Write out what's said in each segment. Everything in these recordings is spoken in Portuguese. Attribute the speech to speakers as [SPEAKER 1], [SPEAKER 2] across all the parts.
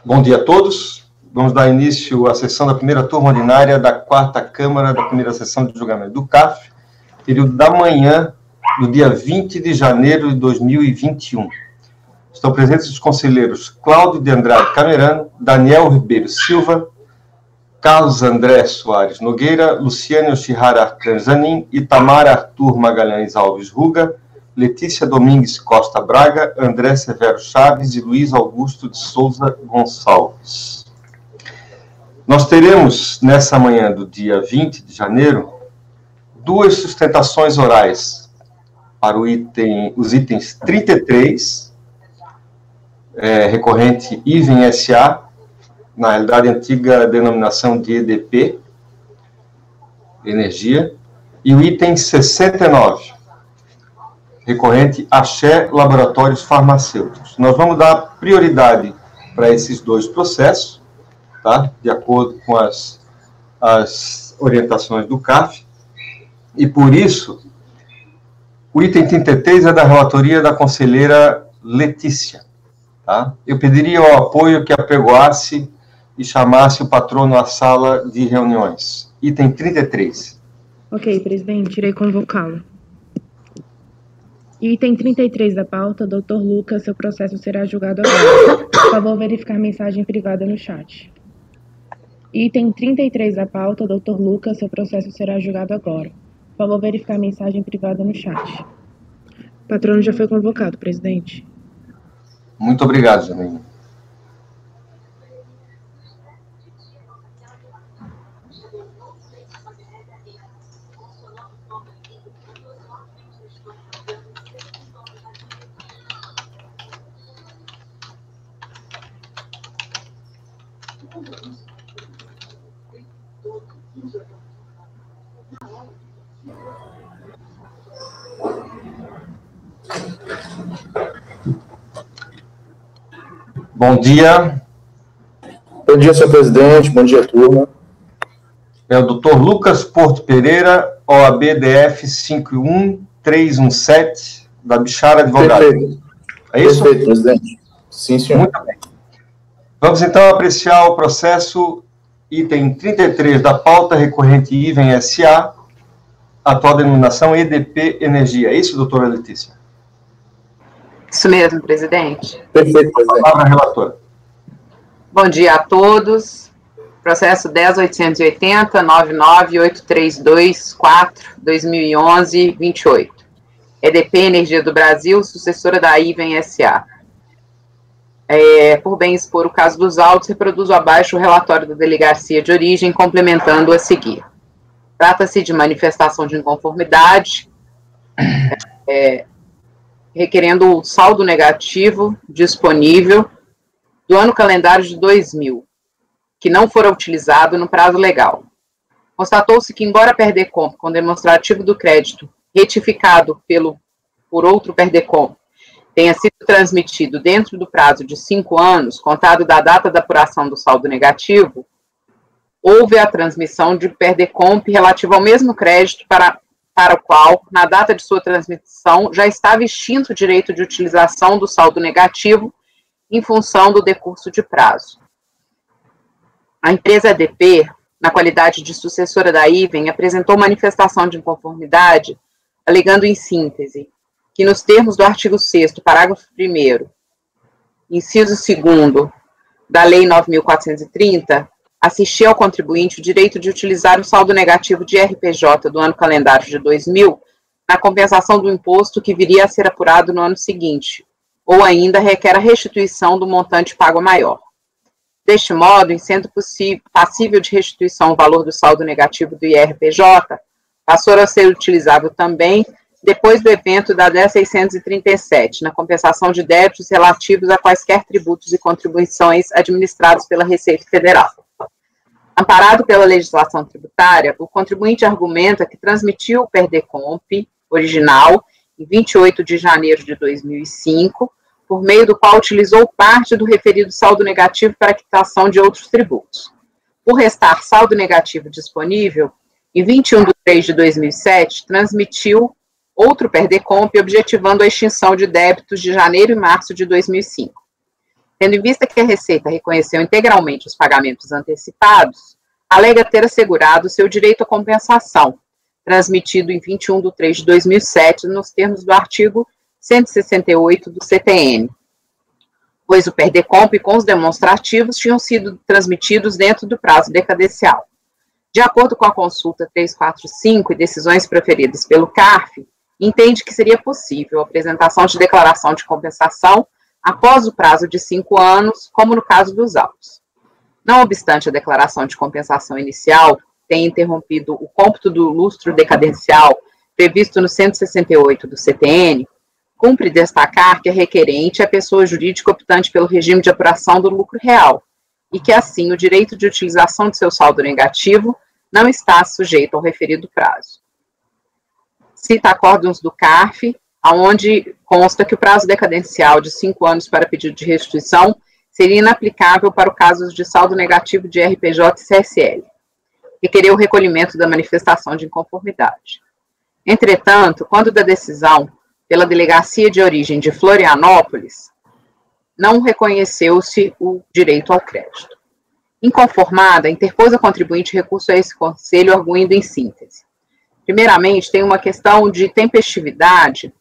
[SPEAKER 1] Bom dia a todos. Vamos dar início à sessão da primeira turma ordinária da 4ª Câmara da primeira sessão de julgamento do CAF, período da manhã do dia 20 de janeiro de 2021. Estão presentes os conselheiros Cláudio de Andrade Camerano, Daniel Ribeiro Silva, Carlos André Soares Nogueira, Luciane Oshihara Tranzanin, Itamar Arthur Magalhães Alves Ruga, Letícia Domingues Costa Braga, André Severo Chaves e Luiz Augusto de Souza Gonçalves. Nós teremos, nessa manhã do dia 20 de janeiro, duas sustentações orais para os itens 33, recorrente Iven S.A., na realidade antiga denominação de EDP, Energia, e o item 69, recorrente Axé Laboratórios Farmacêuticos. Nós vamos dar prioridade para esses dois processos, tá? De acordo com as orientações do CAF, e por isso, o item 33 é da relatoria da conselheira Letícia. Tá? Eu pediria o apoio que apregoasse e chamasse o patrono à sala de reuniões. Item 33.
[SPEAKER 2] Ok, presidente, irei convocá-lo. Item 33 da pauta, Dr. Lucas, seu processo será julgado agora. Por favor, verificar mensagem privada no chat. Item 33 da pauta, Dr. Lucas, seu processo será julgado agora. Por favor, verificar mensagem privada no chat. O patrono já foi convocado, presidente.
[SPEAKER 1] Muito obrigado, Janaína. Bom dia.
[SPEAKER 3] Bom dia, senhor presidente. Bom dia, turma.
[SPEAKER 1] É o Dr. Lucas Porto Pereira, OAB-DF 51317, da Bichara Advogado.
[SPEAKER 3] Perfeito.
[SPEAKER 1] É isso?
[SPEAKER 3] Perfeito, presidente. Sim, senhor.
[SPEAKER 1] Muito bem. Vamos, então, apreciar o processo item 33 da pauta recorrente Iven S.A., atual denominação EDP Energia. É isso, doutora Letícia?
[SPEAKER 4] Isso mesmo, presidente.
[SPEAKER 3] Perfeito, presidente.
[SPEAKER 1] Palavra, relatora.
[SPEAKER 4] Bom dia a todos. Processo 10.880, 99.8324, 2011-28. EDP Energia do Brasil, sucessora da Iven S.A. Por bem expor o caso dos autos, reproduzo abaixo o relatório da delegacia de origem, complementando a seguir. Trata-se de manifestação de inconformidade, requerendo o saldo negativo disponível do ano calendário de 2000, que não fora utilizado no prazo legal. Constatou-se que, embora a Perdecomp, com demonstrativo do crédito retificado por outro Perdecomp, tenha sido transmitido dentro do prazo de 5 anos, contado da data da apuração do saldo negativo, houve a transmissão de Perdecomp relativa ao mesmo crédito para o qual, na data de sua transmissão, já estava extinto o direito de utilização do saldo negativo em função do decurso de prazo. A empresa EDP, na qualidade de sucessora da Iven, apresentou manifestação de inconformidade, alegando em síntese que, nos termos do artigo 6º, parágrafo 1º, inciso 2º da Lei 9.430, assistia ao contribuinte o direito de utilizar o saldo negativo de RPJ do ano calendário de 2000 na compensação do imposto que viria a ser apurado no ano seguinte, ou ainda requer a restituição do montante pago maior. Deste modo, em sendo passível de restituição o valor do saldo negativo do IRPJ, passou a ser utilizável também depois do evento da 10.637, na compensação de débitos relativos a quaisquer tributos e contribuições administrados pela Receita Federal. Amparado pela legislação tributária, o contribuinte argumenta que transmitiu o Perdecomp original em 28 de janeiro de 2005, por meio do qual utilizou parte do referido saldo negativo para a quitação de outros tributos. Por restar saldo negativo disponível, em 21 de 3 de 2007, transmitiu outro Perdecomp, objetivando a extinção de débitos de janeiro e março de 2005. Tendo em vista que a Receita reconheceu integralmente os pagamentos antecipados, alega ter assegurado seu direito à compensação, transmitido em 21/3/2007, nos termos do artigo 168 do CTN, pois o PERDECOMP com os demonstrativos tinham sido transmitidos dentro do prazo decadencial. De acordo com a consulta 345 e decisões proferidas pelo CARF, entende que seria possível a apresentação de declaração de compensação após o prazo de 5 anos, como no caso dos autos. Não obstante a declaração de compensação inicial tenha interrompido o cômputo do lustro decadencial previsto no 168 do CTN, cumpre destacar que a requerente é a pessoa jurídica optante pelo regime de apuração do lucro real, e que, assim, o direito de utilização de seu saldo negativo não está sujeito ao referido prazo. Cita acórdãos do CARF, onde consta que o prazo decadencial de 5 anos para pedido de restituição seria inaplicável para o caso de saldo negativo de RPJ e CSL, requerer o recolhimento da manifestação de inconformidade. Entretanto, quando da decisão pela Delegacia de Origem de Florianópolis, não reconheceu-se o direito ao crédito. Inconformada, interpôs a contribuinte recurso a esse conselho, arguindo em síntese. Primeiramente, tem uma questão de tempestividade,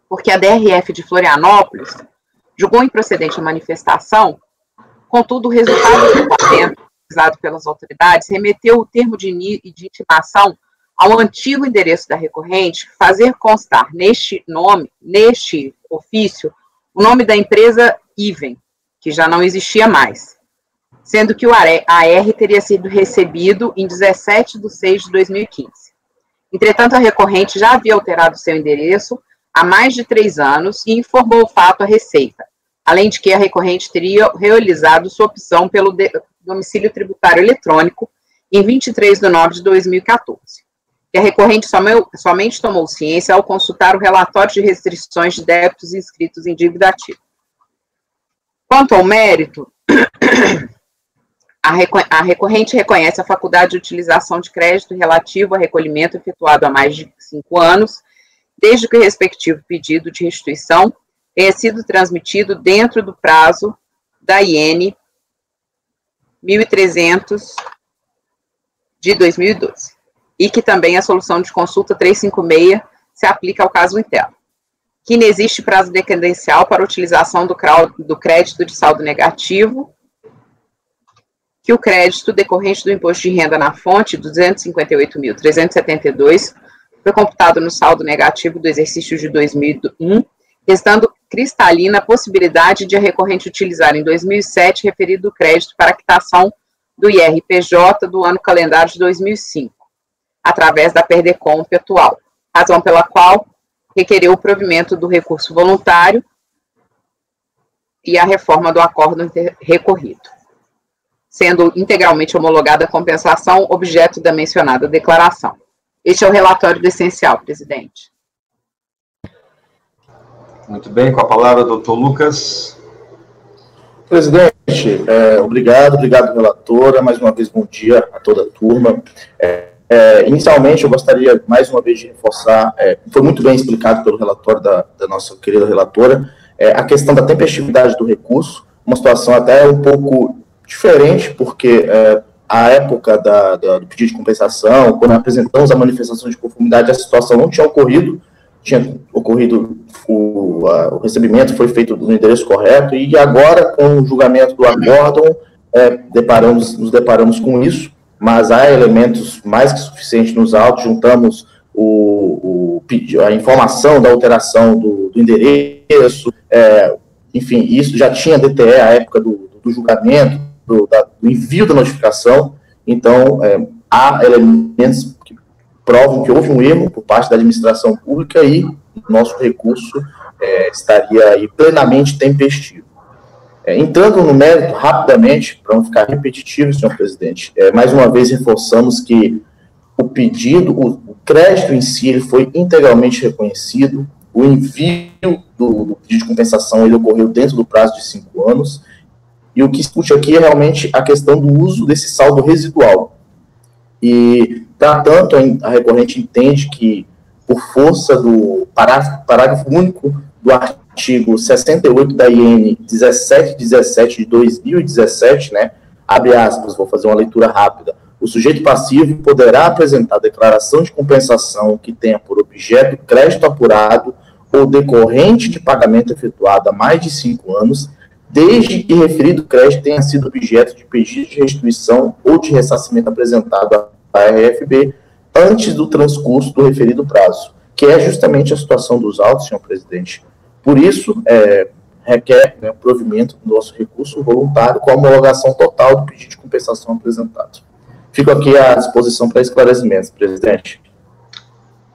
[SPEAKER 4] porque a DRF de Florianópolis julgou improcedente a manifestação, contudo, o resultado do julgamento realizado pelas autoridades remeteu o termo de intimação ao antigo endereço da recorrente, fazer constar neste ofício, o nome da empresa Iven, que já não existia mais, sendo que o AR teria sido recebido em 17/6/2015. Entretanto, a recorrente já havia alterado seu endereço há mais de 3 anos e informou o fato à Receita, além de que a recorrente teria realizado sua opção pelo domicílio tributário eletrônico em 23/9/2014. Que a recorrente somente tomou ciência ao consultar o relatório de restrições de débitos inscritos em dívida ativa. Quanto ao mérito, a recorrente reconhece a faculdade de utilização de crédito relativo a recolhimento efetuado há mais de 5 anos, desde que o respectivo pedido de restituição tenha sido transmitido dentro do prazo da IN 1300 de 2012. E que também a solução de consulta 356 se aplica ao caso interno. Que inexiste prazo decadencial para utilização do crédito de saldo negativo, que o crédito decorrente do imposto de renda na fonte, 258.372, foi computado no saldo negativo do exercício de 2001, restando cristalina a possibilidade de a recorrente utilizar em 2007 referido crédito para quitação do IRPJ do ano calendário de 2005. Através da PERDECOMP atual, razão pela qual requereu o provimento do recurso voluntário e a reforma do acórdão recorrido, sendo integralmente homologada a compensação objeto da mencionada declaração. Este é o relatório do essencial, presidente.
[SPEAKER 1] Muito bem, com a palavra, doutor Lucas.
[SPEAKER 3] Presidente, obrigado, relatora. Mais uma vez, bom dia a toda a turma. Inicialmente, eu gostaria, mais uma vez, de reforçar, foi muito bem explicado pelo relatório da nossa querida relatora, a questão da tempestividade do recurso, uma situação até um pouco diferente, porque à época do pedido de compensação, quando apresentamos a manifestação de conformidade, a situação não tinha ocorrido o recebimento foi feito no endereço correto, e agora, com o julgamento do acórdão, nos deparamos com isso, mas há elementos mais que suficientes nos autos, juntamos a informação da alteração do endereço, enfim, isso já tinha DTE à época do julgamento, do envio da notificação, então há elementos que provam que houve um erro por parte da administração pública e nosso recurso estaria aí plenamente tempestivo. Entrando no mérito, rapidamente, para não ficar repetitivo, senhor presidente, mais uma vez reforçamos que o pedido, o crédito em si, ele foi integralmente reconhecido, o envio do pedido de compensação ele ocorreu dentro do prazo de 5 anos, e o que discute aqui é realmente a questão do uso desse saldo residual. E, portanto, a recorrente entende que, por força do parágrafo único do artigo artigo 68 da IN 1717 de 2017, né, abre aspas, vou fazer uma leitura rápida. O sujeito passivo poderá apresentar declaração de compensação que tenha por objeto crédito apurado ou decorrente de pagamento efetuado há mais de 5 anos, desde que referido crédito tenha sido objeto de pedido de restituição ou de ressarcimento apresentado à RFB antes do transcurso do referido prazo, que é justamente a situação dos autos, senhor presidente. Por isso, requer, né, o provimento do nosso recurso voluntário com a homologação total do pedido de compensação apresentado. Fico aqui à disposição para esclarecimentos, presidente.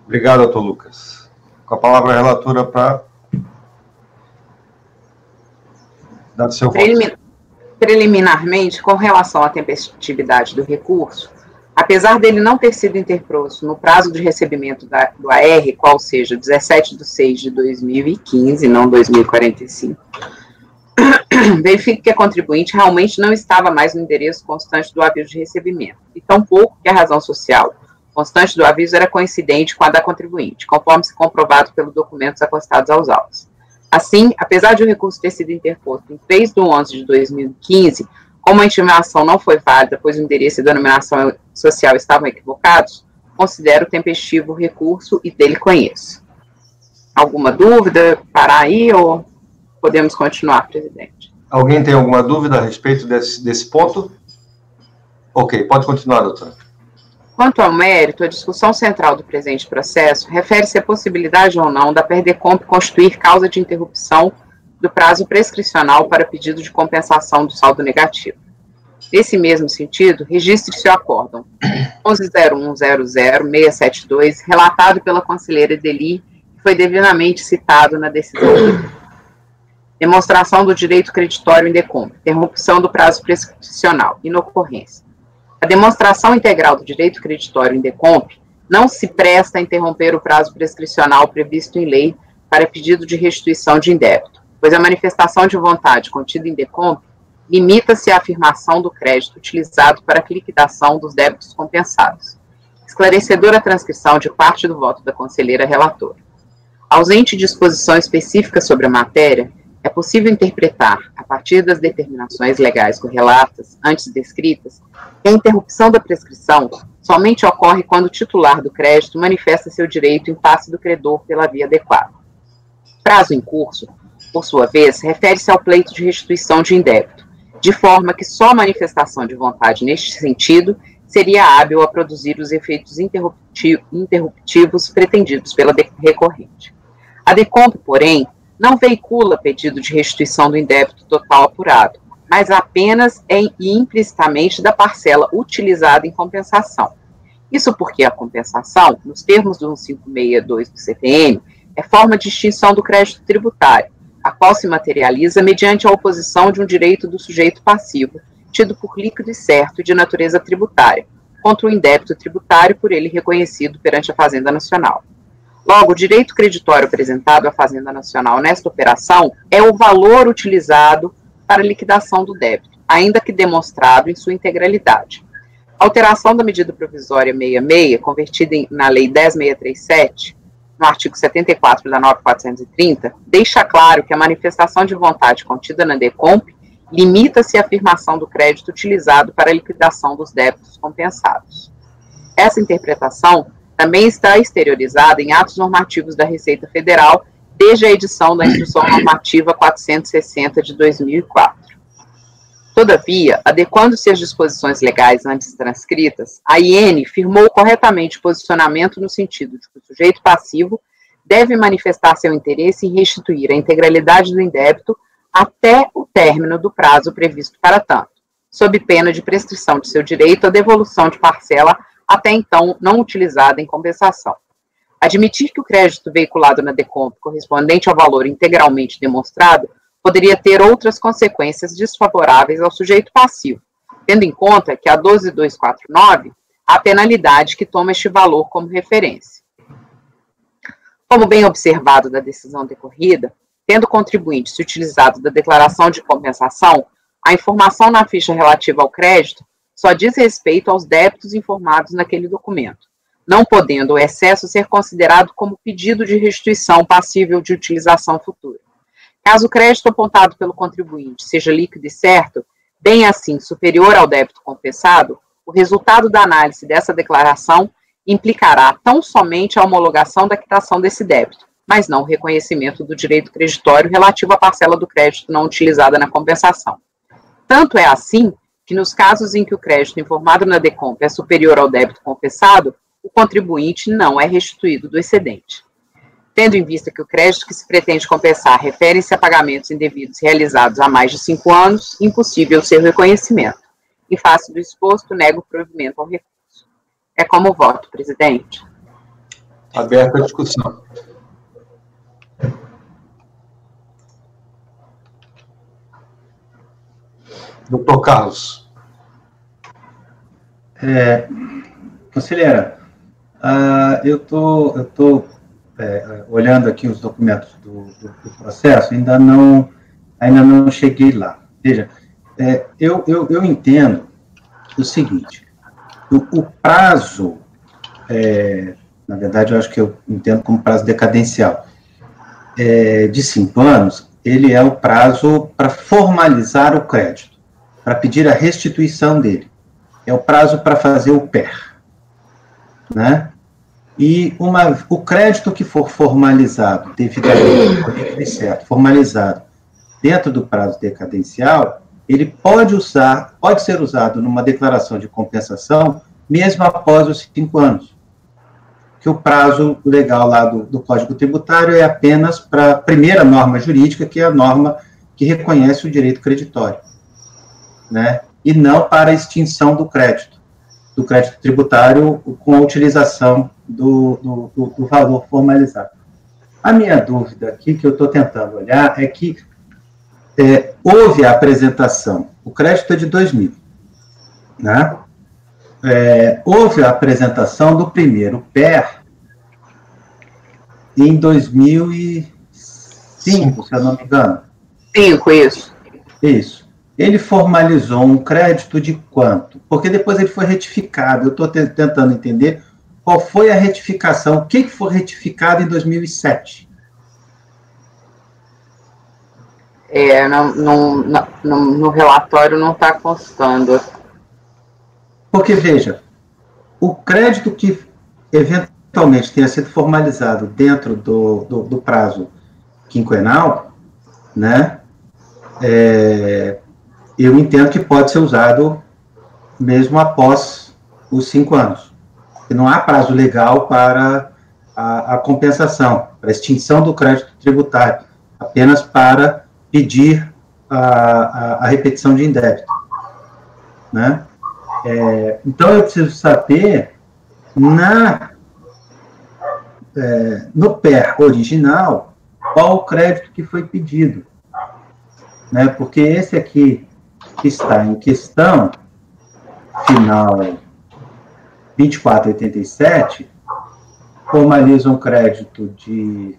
[SPEAKER 1] Obrigado, doutor Lucas. Com a palavra a relatora para dar o seu voto.
[SPEAKER 4] Preliminarmente, com relação à tempestividade do recurso, apesar dele não ter sido interposto no prazo de recebimento do AR, qual seja 17/6/2015, não 2045, verifique que a contribuinte realmente não estava mais no endereço constante do aviso de recebimento, e tampouco que a razão social constante do aviso era coincidente com a da contribuinte, conforme se comprovado pelos documentos acostados aos autos. Assim, apesar de o recurso ter sido interposto em 3/11/2015, como a intimação não foi válida, pois o endereço e a denominação social estavam equivocados, considero tempestivo o recurso e dele conheço. Alguma dúvida? Parar aí ou podemos continuar, presidente?
[SPEAKER 1] Alguém tem alguma dúvida a respeito desse ponto? Ok, pode continuar, doutora.
[SPEAKER 4] Quanto ao mérito, a discussão central do presente processo refere-se à possibilidade ou não da Perdecomp constituir causa de interrupção do prazo prescricional para pedido de compensação do saldo negativo. Nesse mesmo sentido, registre-se o acórdão 11.01.00.672, relatado pela conselheira Deli, que foi devidamente citado na decisão. Demonstração do direito creditório em Decomp, interrupção do prazo prescricional, inocorrência. A demonstração integral do direito creditório em Decomp não se presta a interromper o prazo prescricional previsto em lei para pedido de restituição de indébito, pois a manifestação de vontade contida em Decomp limita-se à afirmação do crédito utilizado para a liquidação dos débitos compensados. Esclarecedora transcrição de parte do voto da conselheira relatora. Ausente disposição específica sobre a matéria, é possível interpretar, a partir das determinações legais correlatas, antes descritas, que a interrupção da prescrição somente ocorre quando o titular do crédito manifesta seu direito em face do credor pela via adequada. Prazo em curso, por sua vez, refere-se ao pleito de restituição de indébito, de forma que só a manifestação de vontade neste sentido seria hábil a produzir os efeitos interruptivos pretendidos pela recorrente. A Decomp, porém, não veicula pedido de restituição do indébito total apurado, mas apenas e implicitamente da parcela utilizada em compensação. Isso porque a compensação, nos termos do 1562 do CTM, é forma de extinção do crédito tributário, a qual se materializa mediante a oposição de um direito do sujeito passivo, tido por líquido e certo e de natureza tributária, contra o indébito tributário por ele reconhecido perante a Fazenda Nacional. Logo, o direito creditório apresentado à Fazenda Nacional nesta operação é o valor utilizado para a liquidação do débito, ainda que demonstrado em sua integralidade. A alteração da medida provisória 66, convertida na Lei 10.637, no artigo 74 da 9.430, deixa claro que a manifestação de vontade contida na Decomp limita-se à afirmação do crédito utilizado para a liquidação dos débitos compensados. Essa interpretação também está exteriorizada em atos normativos da Receita Federal desde a edição da Instrução Normativa 460 de 2004. Todavia, adequando-se às disposições legais antes transcritas, a IN firmou corretamente o posicionamento no sentido de que o sujeito passivo deve manifestar seu interesse em restituir a integralidade do indébito até o término do prazo previsto para tanto, sob pena de prescrição de seu direito à devolução de parcela até então não utilizada em compensação. Admitir que o crédito veiculado na Decomp, correspondente ao valor integralmente demonstrado, poderia ter outras consequências desfavoráveis ao sujeito passivo, tendo em conta que a 12.249 há a penalidade que toma este valor como referência. Como bem observado da decisão decorrida, tendo o contribuinte se utilizado da declaração de compensação, a informação na ficha relativa ao crédito só diz respeito aos débitos informados naquele documento, não podendo o excesso ser considerado como pedido de restituição passível de utilização futura. Caso o crédito apontado pelo contribuinte seja líquido e certo, bem assim superior ao débito compensado, o resultado da análise dessa declaração implicará tão somente a homologação da quitação desse débito, mas não o reconhecimento do direito creditório relativo à parcela do crédito não utilizada na compensação. Tanto é assim que, nos casos em que o crédito informado na DECOMP é superior ao débito compensado, o contribuinte não é restituído do excedente. Tendo em vista que o crédito que se pretende compensar refere-se a pagamentos indevidos realizados há mais de 5 anos, impossível seu reconhecimento. Em face do exposto, nego o provimento ao recurso. É como voto, presidente.
[SPEAKER 1] Aberta a discussão. Doutor Carlos.
[SPEAKER 5] Conselheira, eu tô olhando aqui os documentos do processo, ainda não cheguei lá. Veja, eu entendo o seguinte, o prazo, na verdade, eu acho que eu entendo como prazo decadencial, de 5 anos, ele é o prazo para formalizar o crédito, para pedir a restituição dele. É o prazo para fazer o PER, né? E o crédito que for formalizado, devidamente certo, formalizado dentro do prazo decadencial, ele pode ser usado numa declaração de compensação, mesmo após os 5 anos. Que o prazo legal lá do Código Tributário é apenas para a primeira norma jurídica, que é a norma que reconhece o direito creditório, né? E não para a extinção do crédito tributário com a utilização do valor formalizado. A minha dúvida aqui, que eu estou tentando olhar, é que houve a apresentação, o crédito é de 2000, né? Houve a apresentação do primeiro PER em 2005, se eu não me engano.
[SPEAKER 4] 5, isso.
[SPEAKER 5] Isso. Ele formalizou um crédito de quanto? Porque depois ele foi retificado. Eu estou tentando entender qual foi a retificação, o que foi retificado em 2007.
[SPEAKER 4] No relatório não está constando.
[SPEAKER 5] Porque, veja, o crédito que eventualmente tenha sido formalizado dentro do prazo quinquenal, né, eu entendo que pode ser usado mesmo após os 5 anos. E não há prazo legal para a compensação, para a extinção do crédito tributário, apenas para pedir a repetição de indébito, né? Então, eu preciso saber, no PER original, qual o crédito que foi pedido, né? Porque esse aqui que está em questão, final 2487, formaliza um crédito de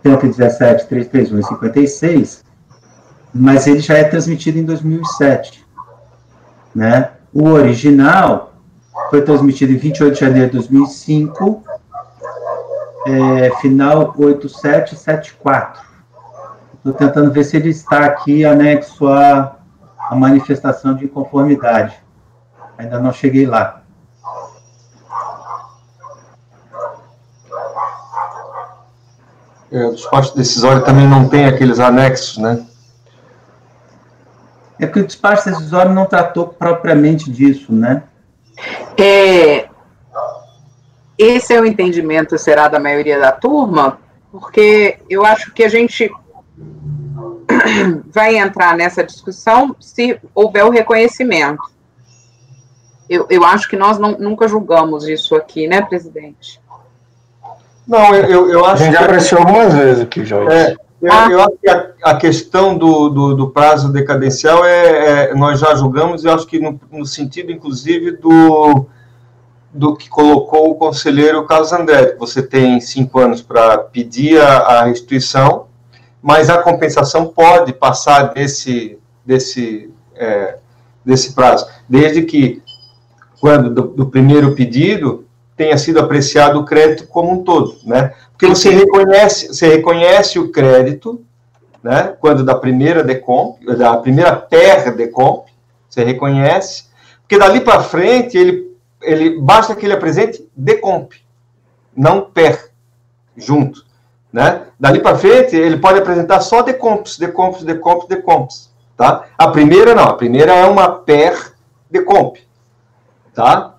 [SPEAKER 5] 117.331,56, mas ele já é transmitido em 2007, né? O original foi transmitido em 28 de janeiro de 2005, final 8774. Estou tentando ver se ele está aqui anexo à manifestação de inconformidade. Ainda não cheguei lá.
[SPEAKER 1] O despacho decisório também não tem aqueles anexos, né?
[SPEAKER 5] É porque o despacho decisório não tratou propriamente disso, né?
[SPEAKER 4] Esse é o entendimento, será, da maioria da turma? Porque eu acho que a gente vai entrar nessa discussão se houver o reconhecimento. Eu acho que nós nunca julgamos isso aqui, né, presidente?
[SPEAKER 1] Não, eu acho
[SPEAKER 6] que... A gente já apreciou algumas vezes aqui, Joyce.
[SPEAKER 1] Eu acho que a questão do prazo decadencial nós já julgamos, eu acho que no sentido, inclusive, do que colocou o conselheiro Carlos André, que você tem 5 anos para pedir a restituição, mas a compensação pode passar desse prazo, desde que, quando do primeiro pedido, tenha sido apreciado o crédito como um todo, né? Porque você reconhece o crédito, né? Quando da primeira decomp, da primeira PER decomp, você reconhece, porque dali para frente ele basta que ele apresente decomp, não PER junto, né? Dali para frente ele pode apresentar só decomps, tá? A primeira não, a primeira é uma PER decomp, tá?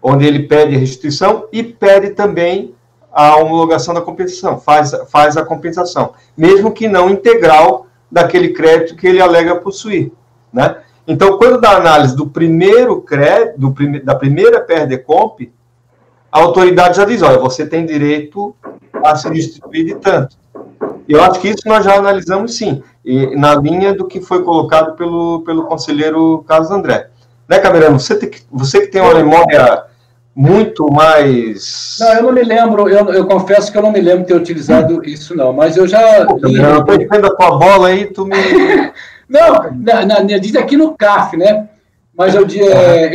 [SPEAKER 1] Onde ele pede restituição e pede também a homologação da compensação, faz a compensação, mesmo que não integral daquele crédito que ele alega possuir, né? Então, quando dá análise do primeiro crédito, da primeira PER decomp, a autoridade já diz, olha, você tem direito a se restituir de tanto. Eu acho que isso nós já analisamos, sim, e na linha do que foi colocado pelo conselheiro Carlos André. Né, Camerano? Você que tem uma memória muito mais...
[SPEAKER 7] Não, eu não me lembro, eu confesso que eu não me lembro de ter utilizado isso, não, mas eu já...
[SPEAKER 1] Eu estou defendendo a tua bola aí, tu me...
[SPEAKER 7] Não, diz aqui no CAF, né? Mas eu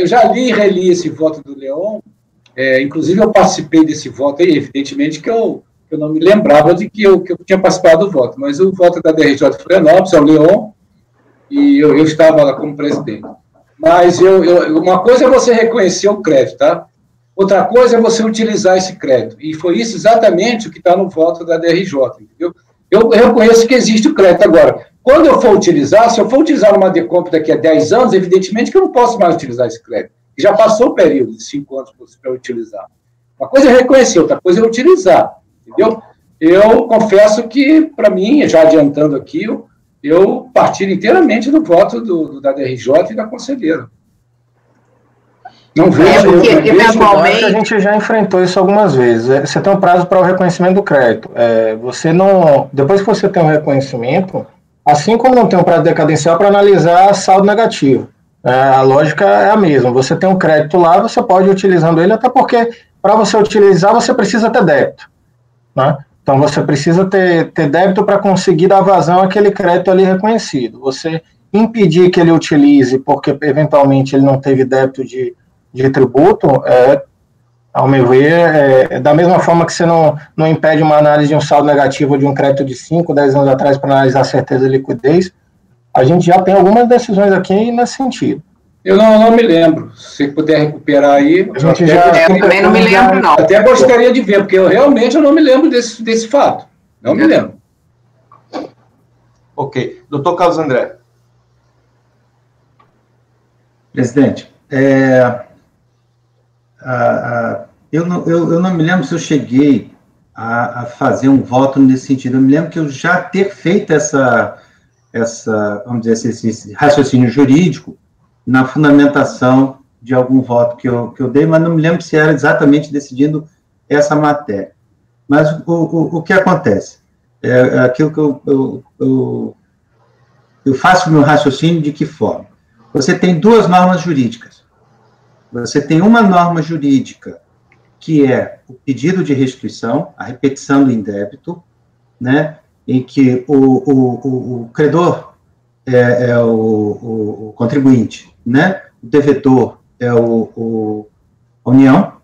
[SPEAKER 7] já li e reli esse voto do Leon, inclusive eu participei desse voto aí, evidentemente que eu não me lembrava de que eu tinha participado do voto, mas o voto da DRJ de Florianópolis é o Leon, e eu estava lá como presidente. Mas uma coisa é você reconhecer o crédito, tá? Outra coisa é você utilizar esse crédito, e foi isso exatamente o que está no voto da DRJ, entendeu? Eu reconheço que existe o crédito. Agora, quando eu for utilizar, se eu for utilizar uma decomp daqui a 10 anos, evidentemente que eu não posso mais utilizar esse crédito. Já passou o período de 5 anos para eu utilizar. Uma coisa é reconhecer, outra coisa é utilizar, entendeu? Eu confesso que, para mim, já adiantando aqui, eu partilho inteiramente do voto da DRJ e da conselheira. Não vejo,
[SPEAKER 6] eventualmente a gente já enfrentou isso algumas vezes. Você tem um prazo para o reconhecimento do crédito. Você não, depois que você tem o reconhecimento, assim como não tem um prazo decadencial para analisar saldo negativo, a lógica é a mesma. Você tem um crédito lá, você pode ir utilizando ele, até porque para você utilizar você precisa ter débito, né? Então você precisa ter débito para conseguir dar vazão àquele crédito ali reconhecido. Você impedir que ele utilize porque eventualmente ele não teve débito de tributo, ao meu ver, da mesma forma que você não impede uma análise de um saldo negativo de um crédito de 5, 10 anos atrás para analisar a certeza de liquidez, a gente já tem algumas decisões aqui nesse sentido.
[SPEAKER 7] Eu não me lembro. Se puder recuperar aí...
[SPEAKER 4] Eu também não me lembro, não.
[SPEAKER 7] Até gostaria de ver, porque realmente eu não me lembro desse fato. Não me lembro.
[SPEAKER 1] Ok. Doutor Carlos André.
[SPEAKER 5] Presidente, eu não me lembro se eu cheguei a fazer um voto nesse sentido. Eu me lembro que eu já ter feito vamos dizer assim, esse raciocínio jurídico na fundamentação de algum voto que eu dei, mas não me lembro se era exatamente decidindo essa matéria. Mas o que acontece? Aquilo que eu faço o meu raciocínio de que forma? Você tem duas normas jurídicas. Você tem uma norma jurídica que é o pedido de restituição, a repetição do indébito, né, em que o credor é o contribuinte, né, o devedor é a União,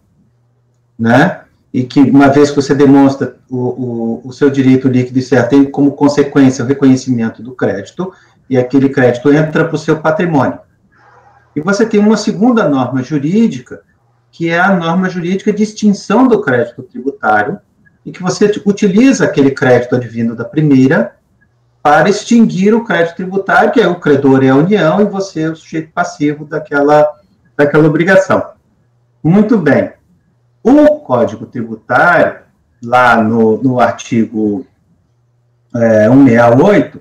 [SPEAKER 5] né, e que uma vez que você demonstra o seu direito líquido e certo, tem como consequência o reconhecimento do crédito, e aquele crédito entra para o seu patrimônio. E você tem uma segunda norma jurídica, que é a norma jurídica de extinção do crédito tributário, e que você utiliza aquele crédito advindo da primeira para extinguir o crédito tributário, que é o credor é a União, e você é o sujeito passivo daquela obrigação. Muito bem. O Código Tributário, lá no artigo 168,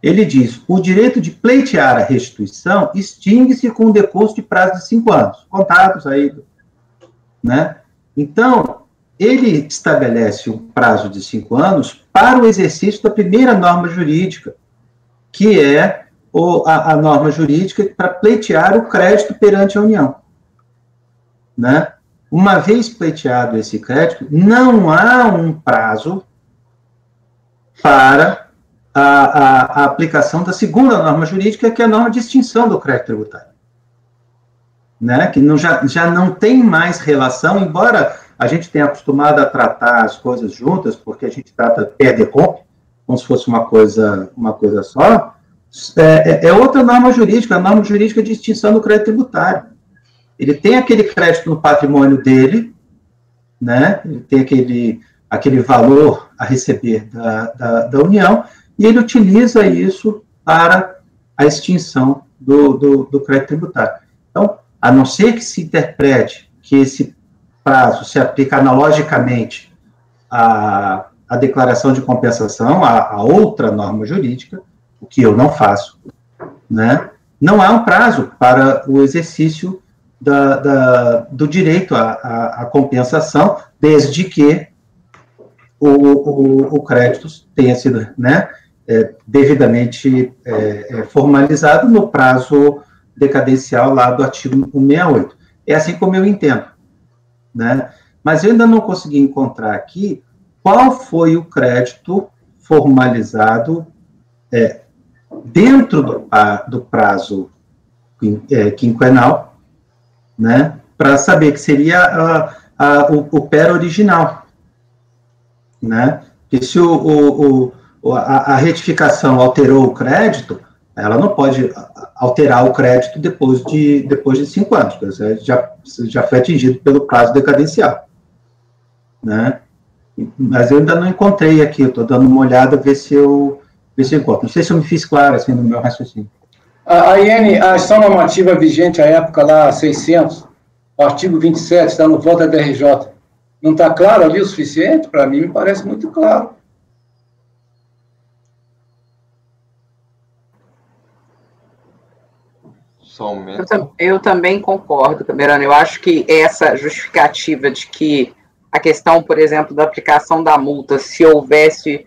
[SPEAKER 5] ele diz, o direito de pleitear a restituição extingue-se com o decurso de prazo de 5 anos, contados aí, né? Então, ele estabelece um prazo de 5 anos para o exercício da primeira norma jurídica, que é a norma jurídica para pleitear o crédito perante a União, né? Uma vez pleiteado esse crédito, não há um prazo para a aplicação da segunda norma jurídica, que é a norma de extinção do crédito tributário, né? Que já não tem mais relação, embora a gente tenha acostumado a tratar as coisas juntas, porque a gente trata PER decomp, como se fosse uma coisa só, é outra norma jurídica, a norma jurídica de extinção do crédito tributário. Ele tem aquele crédito no patrimônio dele, né? Ele tem aquele valor a receber da União, e ele utiliza isso para a extinção do crédito tributário. Então, a não ser que se interprete que esse prazo se aplica analogicamente à declaração de compensação, a outra norma jurídica, o que eu não faço, né? Não há um prazo para o exercício do direito à compensação, desde que o crédito tenha sido, né, devidamente formalizado no prazo decadencial lá do artigo 168. É assim como eu entendo, né? Mas eu ainda não consegui encontrar aqui qual foi o crédito formalizado dentro do prazo quinquenal, né, para saber que seria o PER original, né? Que se a retificação alterou o crédito, ela não pode alterar o crédito depois de 5 anos, porque já foi atingido pelo prazo decadencial, né? Mas eu ainda não encontrei aqui, eu estou dando uma olhada, ver se eu encontro. Não sei se eu me fiz claro, assim, no meu raciocínio.
[SPEAKER 7] A IN, a ação normativa vigente à época lá, 600, o artigo 27, está no voto da RJ. Não está claro ali o suficiente? Para mim, me parece muito claro.
[SPEAKER 1] Só um momento.
[SPEAKER 4] Eu também concordo, Camerano. Eu acho que essa justificativa de que a questão, por exemplo, da aplicação da multa, se houvesse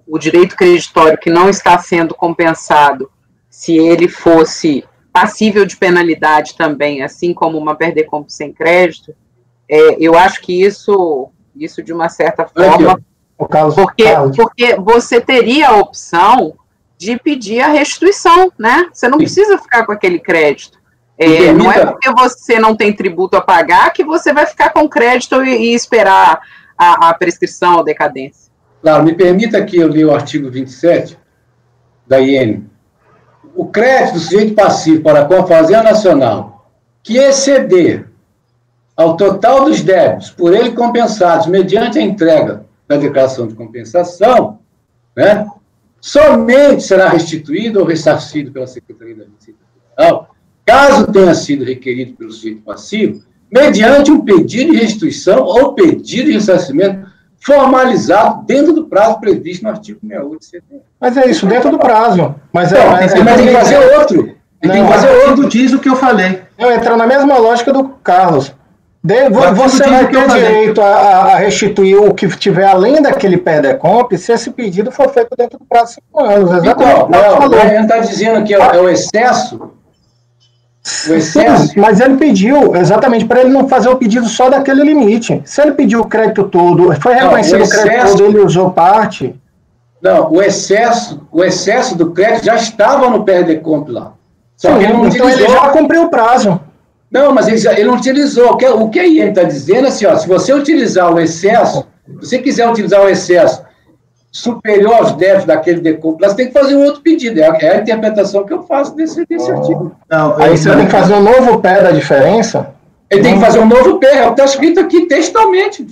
[SPEAKER 4] o direito creditório que não está sendo compensado, se ele fosse passível de penalidade também, assim como uma perder-comp sem crédito, eu acho que isso de uma certa forma, porque você teria a opção de pedir a restituição, né? Você não precisa ficar com aquele crédito. Não é porque você não tem tributo a pagar que você vai ficar com crédito e esperar a prescrição ou decadência.
[SPEAKER 7] Claro, me permita que eu li o artigo 27 da IN. O crédito do sujeito passivo para com a Fazenda Nacional que exceder ao total dos débitos por ele compensados mediante a entrega da declaração de compensação, né, somente será restituído ou ressarcido pela Secretaria da Receita Federal, caso tenha sido requerido pelo sujeito passivo, mediante um pedido de restituição ou pedido de ressarcimento formalizado dentro do prazo previsto no artigo 68 do CTF.
[SPEAKER 6] Mas é isso, dentro do prazo. Mas
[SPEAKER 7] tem que fazer outro. Tem que fazer outro.
[SPEAKER 5] Diz o que eu falei.
[SPEAKER 6] Eu entro na mesma lógica do Carlos. Você vai ter direito a restituir o que tiver além daquele PER-DECOMP se esse pedido for feito dentro do prazo de 5 anos. Exatamente.
[SPEAKER 7] Ele está dizendo que é o excesso.
[SPEAKER 6] Sim, mas ele pediu exatamente para ele não fazer o pedido só daquele limite. Se ele pediu o crédito todo, foi reconhecido o crédito todo, ele usou parte.
[SPEAKER 7] Não, o excesso do crédito já estava no PER-DECOMP lá.
[SPEAKER 6] Só que ele não utilizou. Ele já cumpriu o prazo.
[SPEAKER 7] Não, mas ele não utilizou. O que a IN está dizendo é assim, ó, se você utilizar o excesso, se você quiser utilizar o excesso superior aos débitos daquele DECOMP, você tem que fazer um outro pedido. É a interpretação que eu faço desse artigo.
[SPEAKER 6] Não, aí você tem que fazer um novo PER da diferença?
[SPEAKER 7] Ele tem que fazer um novo PER, é o que está escrito aqui textualmente.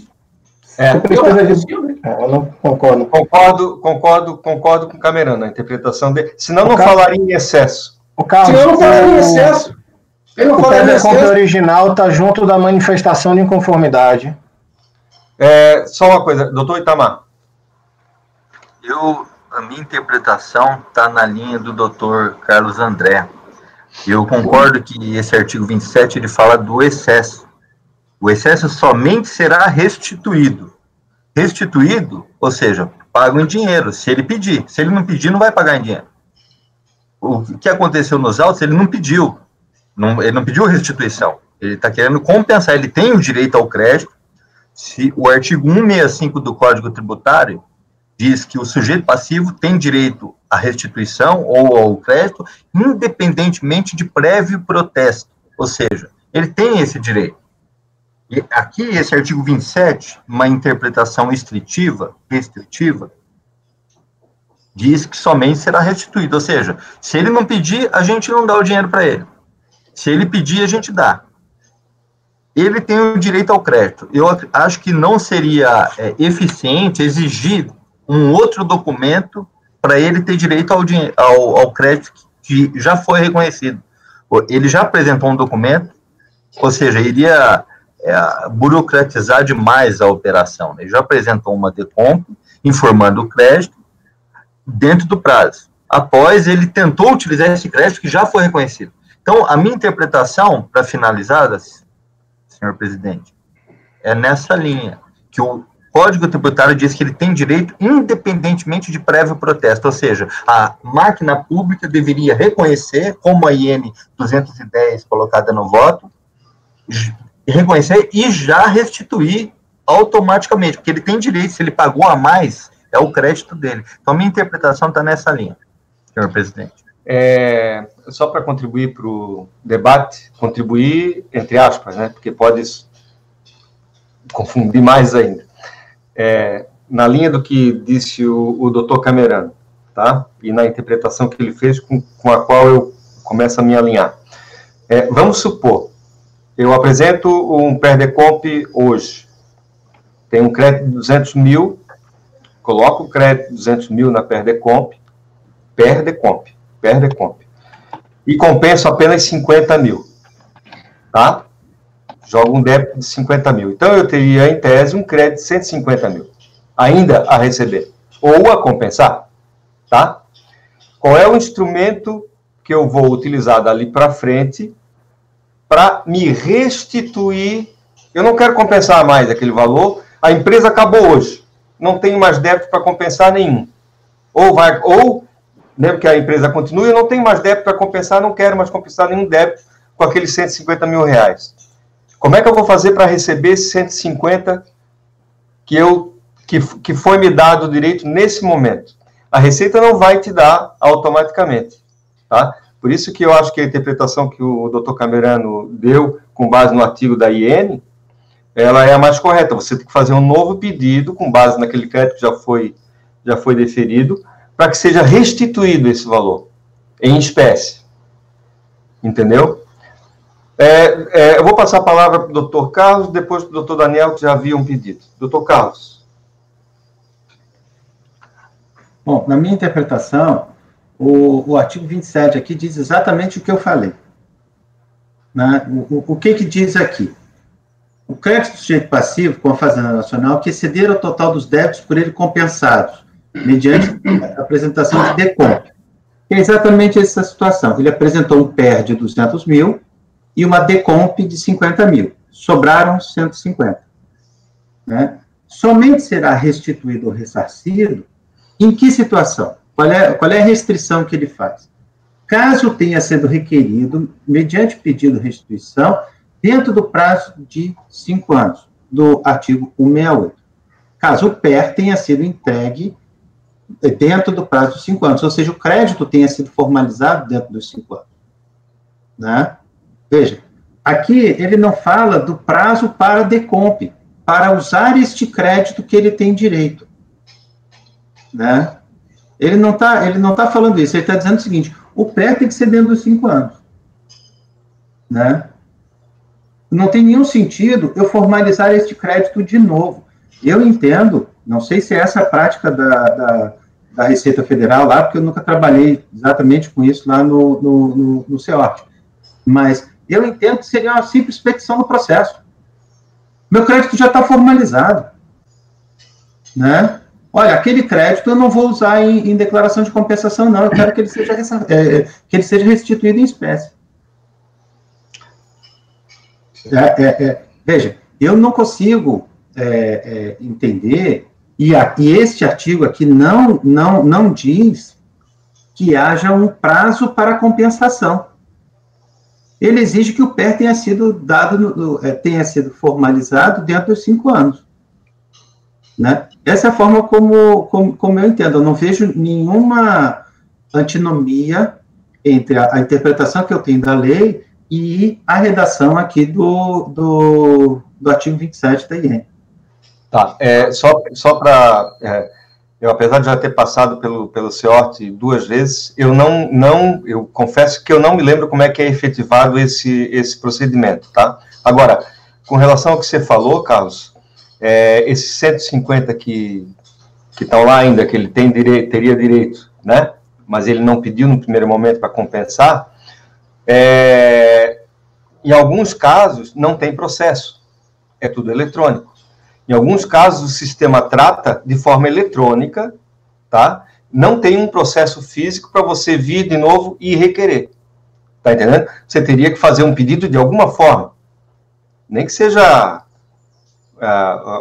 [SPEAKER 6] Eu não concordo.
[SPEAKER 1] Concordo com o Camerano, a interpretação dele. Senão não falaria em excesso.
[SPEAKER 7] Senão não falaria em excesso.
[SPEAKER 6] O PER-DECOMP original está junto da manifestação de inconformidade.
[SPEAKER 1] Só uma coisa, doutor Itamar.
[SPEAKER 8] A minha interpretação está na linha do doutor Carlos André. Eu concordo que esse artigo 27 ele fala do excesso. O excesso somente será restituído. Restituído, ou seja, pago em dinheiro, se ele pedir. Se ele não pedir, não vai pagar em dinheiro. O que aconteceu nos autos, ele não pediu. Ele não pediu restituição. Ele está querendo compensar. Ele tem o direito ao crédito. Se o artigo 165 do Código Tributário diz que o sujeito passivo tem direito à restituição ou ao crédito, independentemente de prévio protesto. Ou seja, ele tem esse direito. E aqui, esse artigo 27, uma interpretação restritiva, diz que somente será restituído, ou seja, se ele não pedir, a gente não dá o dinheiro para ele. Se ele pedir, a gente dá. Ele tem o direito ao crédito. Eu acho que não seria eficiente exigir um outro documento para ele ter direito ao crédito que já foi reconhecido. Ele já apresentou um documento, ou seja, iria burocratizar demais a operação. Ele já apresentou uma decomp, informando o crédito, dentro do prazo. Após, ele tentou utilizar esse crédito que já foi reconhecido. Então, a minha interpretação, para finalizar, senhor presidente, é nessa linha, que o Código Tributário diz que ele tem direito independentemente de prévio protesto, ou seja, a máquina pública deveria reconhecer, como a IN 210 colocada no voto, reconhecer e já restituir automaticamente, porque ele tem direito, se ele pagou a mais, é o crédito dele. Então, minha interpretação está nessa linha, senhor presidente.
[SPEAKER 1] Só para contribuir para o debate, contribuir entre aspas, né, porque pode confundir mais ainda. Na linha do que disse o doutor Camerano, tá? E na interpretação que ele fez, com a qual eu começo a me alinhar. Vamos supor, eu apresento um PERDECOMP hoje, tem um crédito de 200 mil, coloco o crédito de 200 mil na PERDECOMP, e compenso apenas 50 mil, tá? Jogo um débito de 50 mil. Então, eu teria, em tese, um crédito de 150 mil, ainda a receber, ou a compensar, tá? Qual é o instrumento que eu vou utilizar dali para frente para me restituir? Eu não quero compensar mais aquele valor, a empresa acabou hoje, não tenho mais débito para compensar nenhum. Ou mesmo que a empresa continue, eu não tenho mais débito para compensar, não quero mais compensar nenhum débito com aqueles 150 mil reais. Como é que eu vou fazer para receber esses 150 que foi me dado o direito nesse momento? A Receita não vai te dar automaticamente, tá? Por isso que eu acho que a interpretação que o doutor Camerano deu, com base no artigo da IN, ela é a mais correta. Você tem que fazer um novo pedido, com base naquele crédito que já foi deferido, para que seja restituído esse valor, em espécie. Entendeu? Eu vou passar a palavra para o doutor Carlos, depois para o doutor Daniel, que já havia um pedido. Doutor Carlos.
[SPEAKER 5] Bom, na minha interpretação, o artigo 27 aqui diz exatamente o que eu falei. Né? O que diz aqui? O crédito do sujeito passivo com a Fazenda Nacional que exceder o total dos débitos por ele compensados, mediante a apresentação de decomp. É exatamente essa situação. Ele apresentou um PER de 200 mil e uma decomp de 50 mil. Sobraram 150. Né? Somente será restituído ou ressarcido em que situação? Qual é a restrição que ele faz? Caso tenha sido requerido, mediante pedido de restituição, dentro do prazo de 5 anos, do artigo 168. Caso o PER tenha sido entregue dentro do prazo de 5 anos, ou seja, o crédito tenha sido formalizado dentro dos 5 anos. Né? Veja, aqui ele não fala do prazo para decomp, para usar este crédito que ele tem direito. Né? Ele não tá falando isso, ele está dizendo o seguinte, o PER tem que ser dentro dos 5 anos. Né? Não tem nenhum sentido eu formalizar este crédito de novo. Eu entendo, não sei se é essa a prática da Receita Federal lá, porque eu nunca trabalhei exatamente com isso lá no CEORT, mas eu entendo que seria uma simples petição no processo. Meu crédito já está formalizado. Né? Olha, aquele crédito eu não vou usar em declaração de compensação, não, eu quero que ele seja restituído em espécie. Veja, eu não consigo entender, e este artigo aqui não diz que haja um prazo para compensação. Ele exige que o PER tenha sido tenha sido formalizado dentro dos 5 anos. Né? Essa é a forma como eu entendo. Eu não vejo nenhuma antinomia entre a interpretação que eu tenho da lei e a redação aqui do artigo 27 da IN.
[SPEAKER 1] Tá, só para eu, apesar de já ter passado pelo CEORT 2 vezes, eu confesso que eu não me lembro como é que é efetivado esse procedimento, tá? Agora, com relação ao que você falou, Carlos, esses 150 que estão lá ainda, que ele teria direito, né? Mas ele não pediu no primeiro momento para compensar, em alguns casos não tem processo, é tudo eletrônico. Em alguns casos, o sistema trata de forma eletrônica, tá? Não tem um processo físico para você vir de novo e requerer. Tá entendendo? Você teria que fazer um pedido de alguma forma. Nem que seja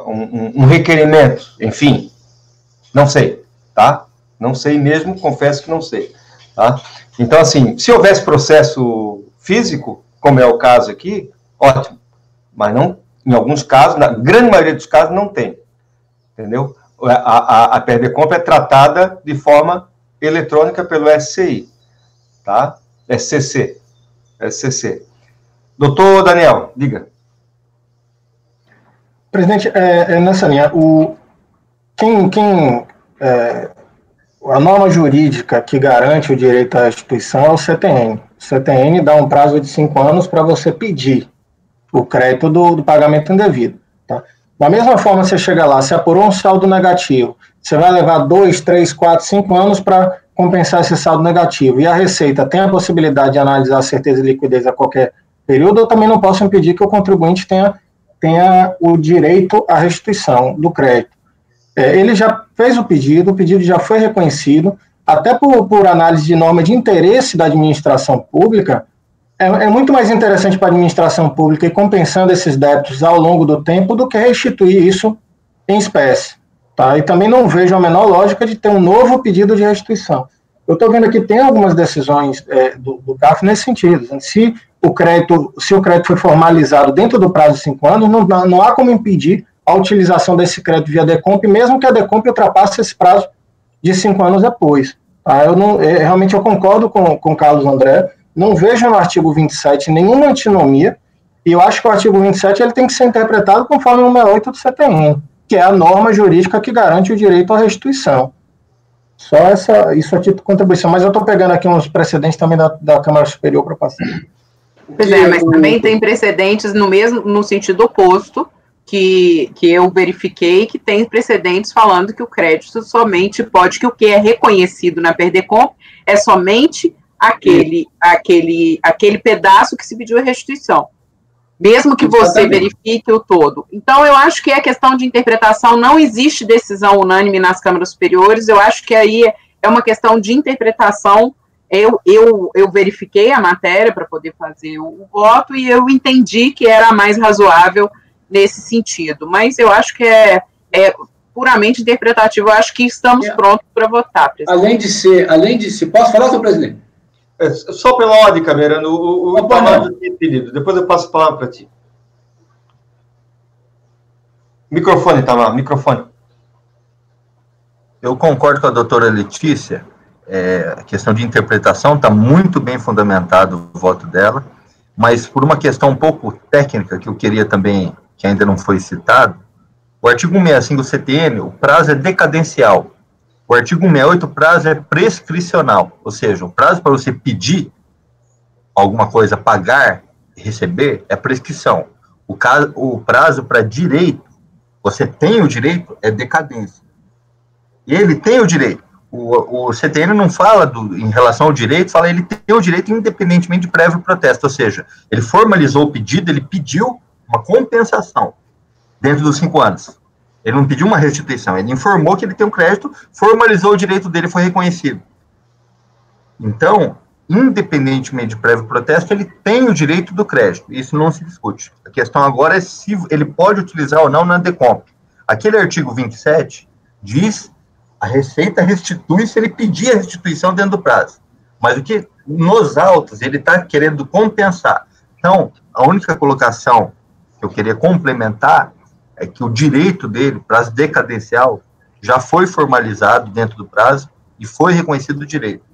[SPEAKER 1] um requerimento, enfim. Não sei, tá? Não sei mesmo, confesso que não sei. Tá? Então, assim, se houvesse processo físico, como é o caso aqui, ótimo. Mas não... Em alguns casos, na grande maioria dos casos, não tem. Entendeu? A PRDCOMP é tratada de forma eletrônica pelo SCI. Tá? SCC. Doutor Daniel, diga.
[SPEAKER 6] Presidente, nessa linha, a norma jurídica que garante o direito à restituição é o CTN. O CTN dá um prazo de 5 anos para você pedir o crédito do pagamento indevido. Tá? Da mesma forma, você chega lá, você apurou um saldo negativo, você vai levar 2, 3, 4, 5 anos para compensar esse saldo negativo, e a Receita tem a possibilidade de analisar a certeza de liquidez a qualquer período, eu também não posso impedir que o contribuinte tenha o direito à restituição do crédito. Ele já fez o pedido já foi reconhecido, até por análise de norma de interesse da administração pública. É muito mais interessante para a administração pública ir compensando esses débitos ao longo do tempo do que restituir isso em espécie. Tá? E também não vejo a menor lógica de ter um novo pedido de restituição. Eu estou vendo aqui, tem algumas decisões do CAF nesse sentido. Se o crédito foi formalizado dentro do prazo de 5 anos, não há como impedir a utilização desse crédito via DECOMP, mesmo que a DECOMP ultrapasse esse prazo de 5 anos depois. Tá? Realmente eu concordo com o Carlos André. Não vejo no artigo 27 nenhuma antinomia, e eu acho que o artigo 27 ele tem que ser interpretado conforme o número 8 do CTN, que é a norma jurídica que garante o direito à restituição. Só isso a título de contribuição, mas eu estou pegando aqui uns precedentes também da Câmara Superior para passar.
[SPEAKER 4] Pois mas também tem precedentes no sentido oposto, que eu verifiquei, que tem precedentes falando que o crédito somente pode, que o que é reconhecido na PRDCOMP é somente aquele pedaço que se pediu a restituição, mesmo que você verifique o todo. Então, eu acho que a questão de interpretação, não existe decisão unânime nas câmaras superiores, eu acho que aí é uma questão de interpretação. Eu verifiquei a matéria para poder fazer o voto e eu entendi que era mais razoável nesse sentido, mas eu acho que é puramente interpretativo, eu acho que estamos prontos para votar, presidente.
[SPEAKER 7] Além de ser, posso falar, senhor presidente?
[SPEAKER 1] Só pela ordem, Camerano, o Itamar tinha pedido. Depois eu passo a palavra para ti. Microfone, Itamar, microfone.
[SPEAKER 8] Eu concordo com a doutora Letícia. A questão de interpretação está muito bem fundamentado o voto dela, mas por uma questão um pouco técnica, que eu queria também, que ainda não foi citado, o artigo 165 do CTN, o prazo é decadencial. O artigo 168, o prazo é prescricional, ou seja, o prazo para você pedir alguma coisa, pagar, receber, é prescrição. O prazo para direito, você tem o direito, é decadência. E ele tem o direito. O CTN não fala em relação ao direito, fala ele tem o direito independentemente de prévio protesto, ou seja, ele formalizou o pedido, ele pediu uma compensação dentro dos 5 anos. Ele não pediu uma restituição, ele informou que ele tem um crédito, formalizou o direito dele, foi reconhecido. Então, independentemente de prévio protesto, ele tem o direito do crédito, isso não se discute. A questão agora é se ele pode utilizar ou não na DECOMP. Aquele artigo 27 diz a Receita restitui se ele pedir a restituição dentro do prazo. Mas o que nos autos ele está querendo compensar. Então, a única colocação que eu queria complementar é que o direito dele, prazo decadencial, já foi formalizado dentro do prazo e foi reconhecido o direito.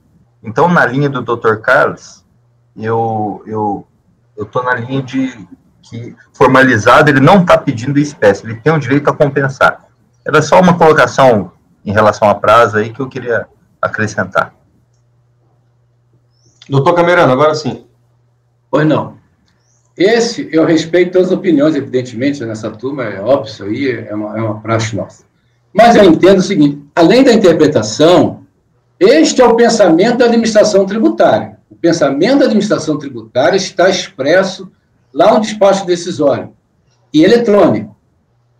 [SPEAKER 8] Então, na linha do Dr. Carlos, eu estou na linha de que formalizado ele não está pedindo espécie, ele tem o direito a compensar. Era só uma colocação em relação a prazo aí que eu queria acrescentar.
[SPEAKER 1] Doutor Camerano, agora sim.
[SPEAKER 7] Pois não. Eu respeito todas as opiniões, evidentemente, nessa turma, é óbvio, isso aí é uma praxe nossa. Mas eu entendo o seguinte, além da interpretação, este é o pensamento da administração tributária. O pensamento da administração tributária está expresso lá no despacho decisório, e eletrônico.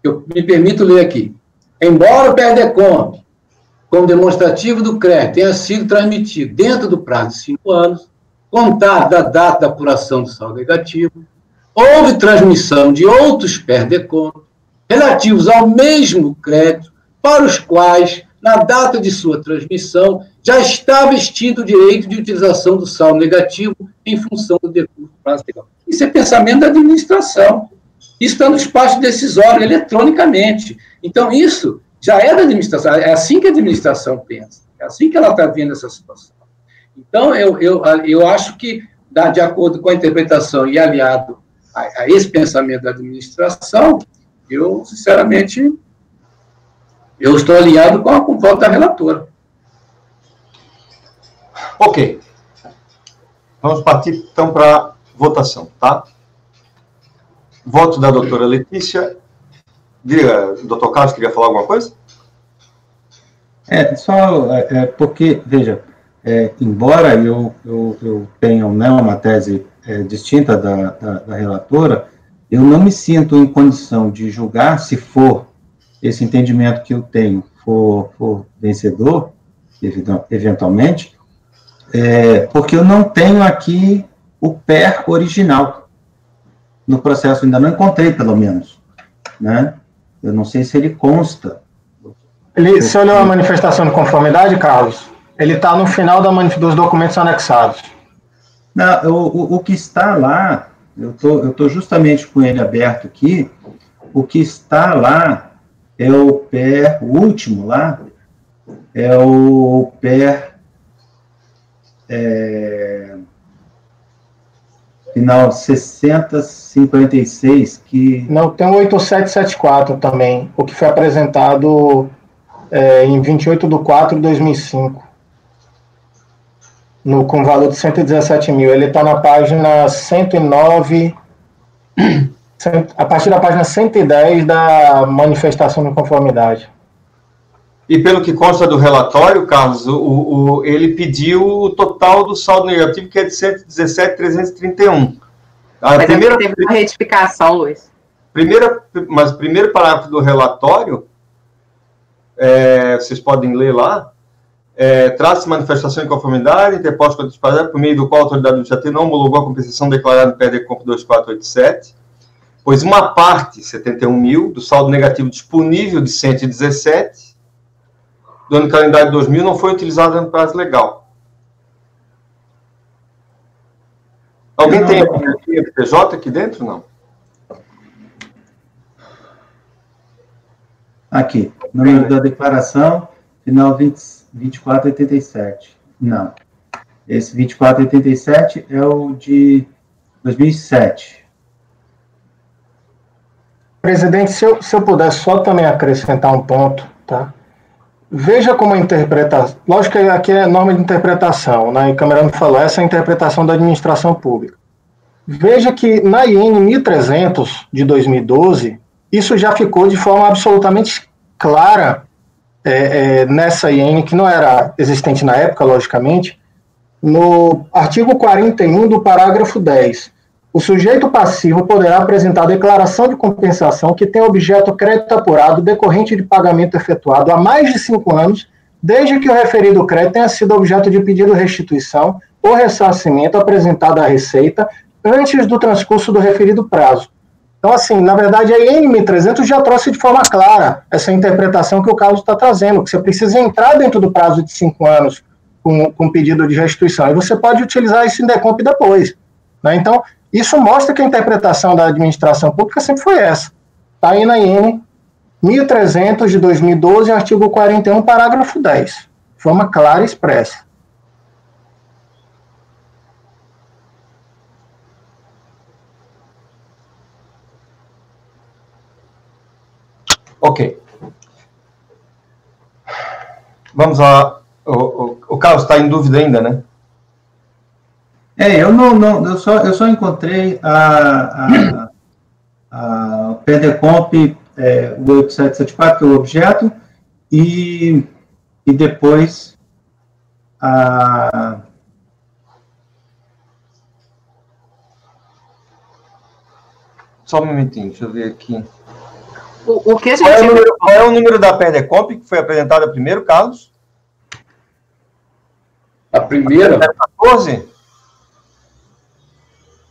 [SPEAKER 7] Eu me permito ler aqui. Embora o PERDECOMP, como demonstrativo do crédito, tenha sido transmitido dentro do prazo de 5 anos, contar da data da apuração do saldo negativo, houve transmissão de outros PERDECOMP relativos ao mesmo crédito, para os quais, na data de sua transmissão, já estava extinto o direito de utilização do saldo negativo em função do decurso do prazo legal. Isso é pensamento da administração. Isso está no despacho decisório, eletronicamente. Então, isso já é da administração. É assim que a administração pensa. É assim que ela está vendo essa situação. Então, eu acho que, de acordo com a interpretação e aliado a esse pensamento da administração, eu, sinceramente, eu estou alinhado com o voto da relatora.
[SPEAKER 1] Ok. Vamos partir, então, para a votação, tá? Voto da doutora Letícia. Doutor Carlos, queria falar alguma coisa?
[SPEAKER 5] Porque, veja, embora eu tenha, né, uma tese distinta da relatora, eu não me sinto em condição de julgar, se for esse entendimento que eu tenho for vencedor, eventualmente, porque eu não tenho aqui o PER original no processo, ainda não encontrei, pelo menos, né? Eu não sei se ele consta.
[SPEAKER 6] Você olhou a manifestação de conformidade, Carlos? Ele está no final dos documentos anexados.
[SPEAKER 5] Não, o que está lá, eu tô justamente com ele aberto aqui, o que está lá é o PER, o último lá, é o PER final 6056, que... Não,
[SPEAKER 6] tem o 8774 também, o que foi apresentado em 28/4/2005, com valor de 117 mil. Ele está na página 109, a partir da página 110 da manifestação de conformidade.
[SPEAKER 1] E pelo que consta do relatório, Carlos, ele pediu o total do saldo negativo, que é de 117.331.
[SPEAKER 4] Mas teve uma retificação, Luiz.
[SPEAKER 1] Mas o primeiro parágrafo do relatório, vocês podem ler lá, trata-se manifestação de conformidade, interposta com a disparada, por meio do qual a autoridade administrativa não homologou a compensação declarada no PERDECOMP 2487, pois uma parte, 71 mil, do saldo negativo disponível de 117, do ano calendário de 2000, não foi utilizada no prazo legal. Alguém tem a PJ aqui dentro? Não.
[SPEAKER 5] Aqui, número da declaração, final 2487. Não. Esse 2487 é o de 2007.
[SPEAKER 6] Presidente, se eu puder só também acrescentar um ponto, tá? Veja como a interpretação... Lógico que aqui é norma de interpretação, né? E o Camerano falou, essa é a interpretação da administração pública. Veja que na IN 1300 de 2012, isso já ficou de forma absolutamente clara nessa IN, que não era existente na época, logicamente, no artigo 41 do parágrafo 10. O sujeito passivo poderá apresentar declaração de compensação que tenha objeto crédito apurado decorrente de pagamento efetuado há mais de 5 anos, desde que o referido crédito tenha sido objeto de pedido de restituição ou ressarcimento apresentado à Receita antes do transcurso do referido prazo. Então, assim, na verdade, a IN 1300 já trouxe de forma clara essa interpretação que o Carlos está trazendo, que você precisa entrar dentro do prazo de 5 anos com pedido de restituição, e você pode utilizar esse indecomp depois, né? Então, isso mostra que a interpretação da administração pública sempre foi essa. Está aí na IN 1300 de 2012, artigo 41, parágrafo 10. De forma clara e expressa.
[SPEAKER 1] Ok. Vamos lá. O Carlos está em dúvida ainda, né?
[SPEAKER 5] Eu só encontrei a PDComp, o 8774, que é o objeto, e depois
[SPEAKER 1] Só um momentinho, deixa eu ver aqui.
[SPEAKER 4] O que a gente...
[SPEAKER 1] Qual é o número da PDComp que foi apresentada primeiro, Carlos?
[SPEAKER 7] A primeira?
[SPEAKER 1] 14?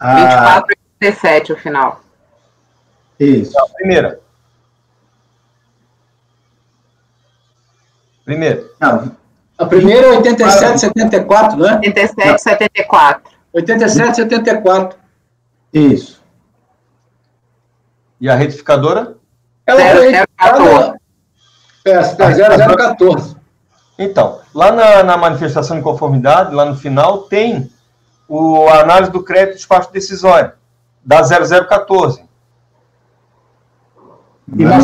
[SPEAKER 4] 24 e 37, o final.
[SPEAKER 5] Isso.
[SPEAKER 1] Não, primeira.
[SPEAKER 5] Não,
[SPEAKER 7] A primeira é 8774, não é?
[SPEAKER 4] 87, 74.
[SPEAKER 7] 8774.
[SPEAKER 5] Isso.
[SPEAKER 1] E a retificadora?
[SPEAKER 7] Ela foi
[SPEAKER 4] 0014.
[SPEAKER 7] editada... 0014.
[SPEAKER 1] Então, lá na manifestação de conformidade, lá no final, tem a análise do crédito e despacho decisório, da 0014.
[SPEAKER 6] E na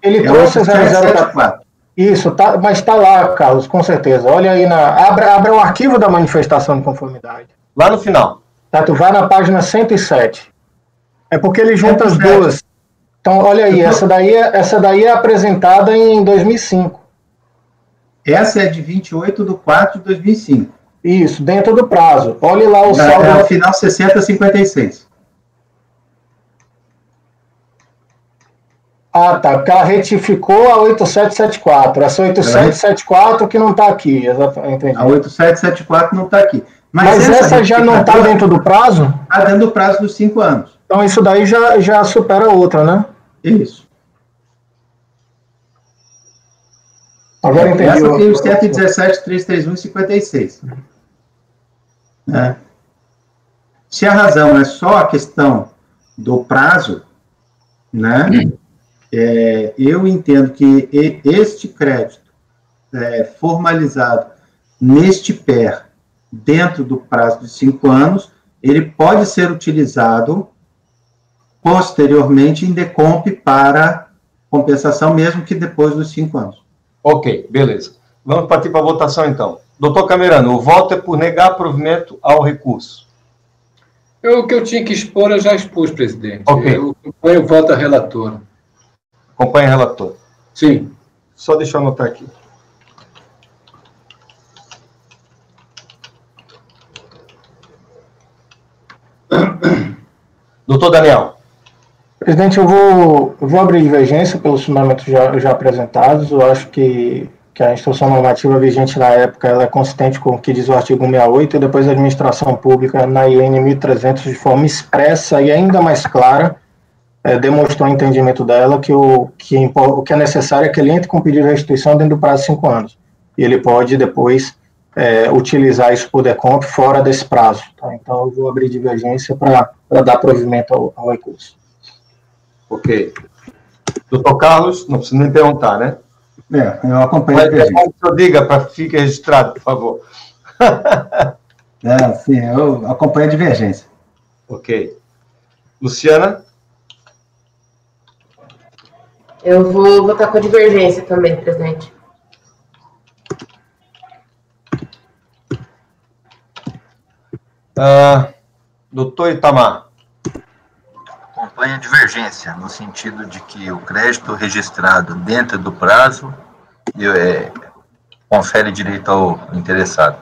[SPEAKER 6] ele trouxe o 0014. Isso, tá, mas está lá, Carlos, com certeza. Olha aí, abra o arquivo da manifestação de conformidade.
[SPEAKER 1] Lá no final.
[SPEAKER 6] Tá, tu vai na página 107. É porque ele junta as duas. Então, olha aí, essa daí é apresentada em 2005.
[SPEAKER 5] Essa é de 28/4/2005.
[SPEAKER 6] Isso, dentro do prazo. Olhe lá o saldo.
[SPEAKER 5] É o final 6056.
[SPEAKER 6] Ah, tá. Porque ela retificou a 8774. Essa 8774 que não está aqui. Exatamente.
[SPEAKER 5] A 8774 não está aqui.
[SPEAKER 6] Mas essa já não está dentro do prazo?
[SPEAKER 5] Está dentro do prazo dos 5 anos.
[SPEAKER 6] Então isso daí já supera a outra, né?
[SPEAKER 5] Isso.
[SPEAKER 6] Agora entendi.
[SPEAKER 5] Essa tem o 117.331/56. Né? Se a razão é só a questão do prazo, né, eu entendo que este crédito formalizado neste PER, dentro do prazo de 5 anos, ele pode ser utilizado posteriormente em decomp para compensação, mesmo que depois dos 5 anos.
[SPEAKER 1] Ok, beleza. Vamos partir para a votação, então. Doutor Camerano, o voto é por negar provimento ao recurso.
[SPEAKER 7] O que eu tinha que expor, eu já expus, presidente.
[SPEAKER 1] Ok.
[SPEAKER 7] Eu acompanho o voto da relatora.
[SPEAKER 1] Acompanha, relator.
[SPEAKER 7] Sim.
[SPEAKER 1] Só deixa eu anotar aqui. Doutor Daniel.
[SPEAKER 6] Presidente, eu vou abrir divergência pelos fundamentos já apresentados. Eu acho que a instrução normativa vigente na época ela é consistente com o que diz o artigo 168, e depois a administração pública, na IN 1300, de forma expressa e ainda mais clara, demonstrou o entendimento dela que o que é necessário é que ele entre com pedido de restituição dentro do prazo de 5 anos. E ele pode depois utilizar isso por decomp fora desse prazo. Tá? Então, eu vou abrir divergência para dar provimento ao recurso.
[SPEAKER 1] Ok. Doutor Carlos, não precisa nem perguntar, né?
[SPEAKER 5] Eu acompanho a divergência.
[SPEAKER 1] Mas o senhor diga para que fique registrado, por favor.
[SPEAKER 5] Sim, eu acompanho a divergência.
[SPEAKER 1] Ok. Luciana?
[SPEAKER 9] Eu vou votar com a divergência também, presidente.
[SPEAKER 1] Doutor Itamar?
[SPEAKER 8] Acompanha a divergência, no sentido de que o crédito registrado dentro do prazo confere direito ao interessado.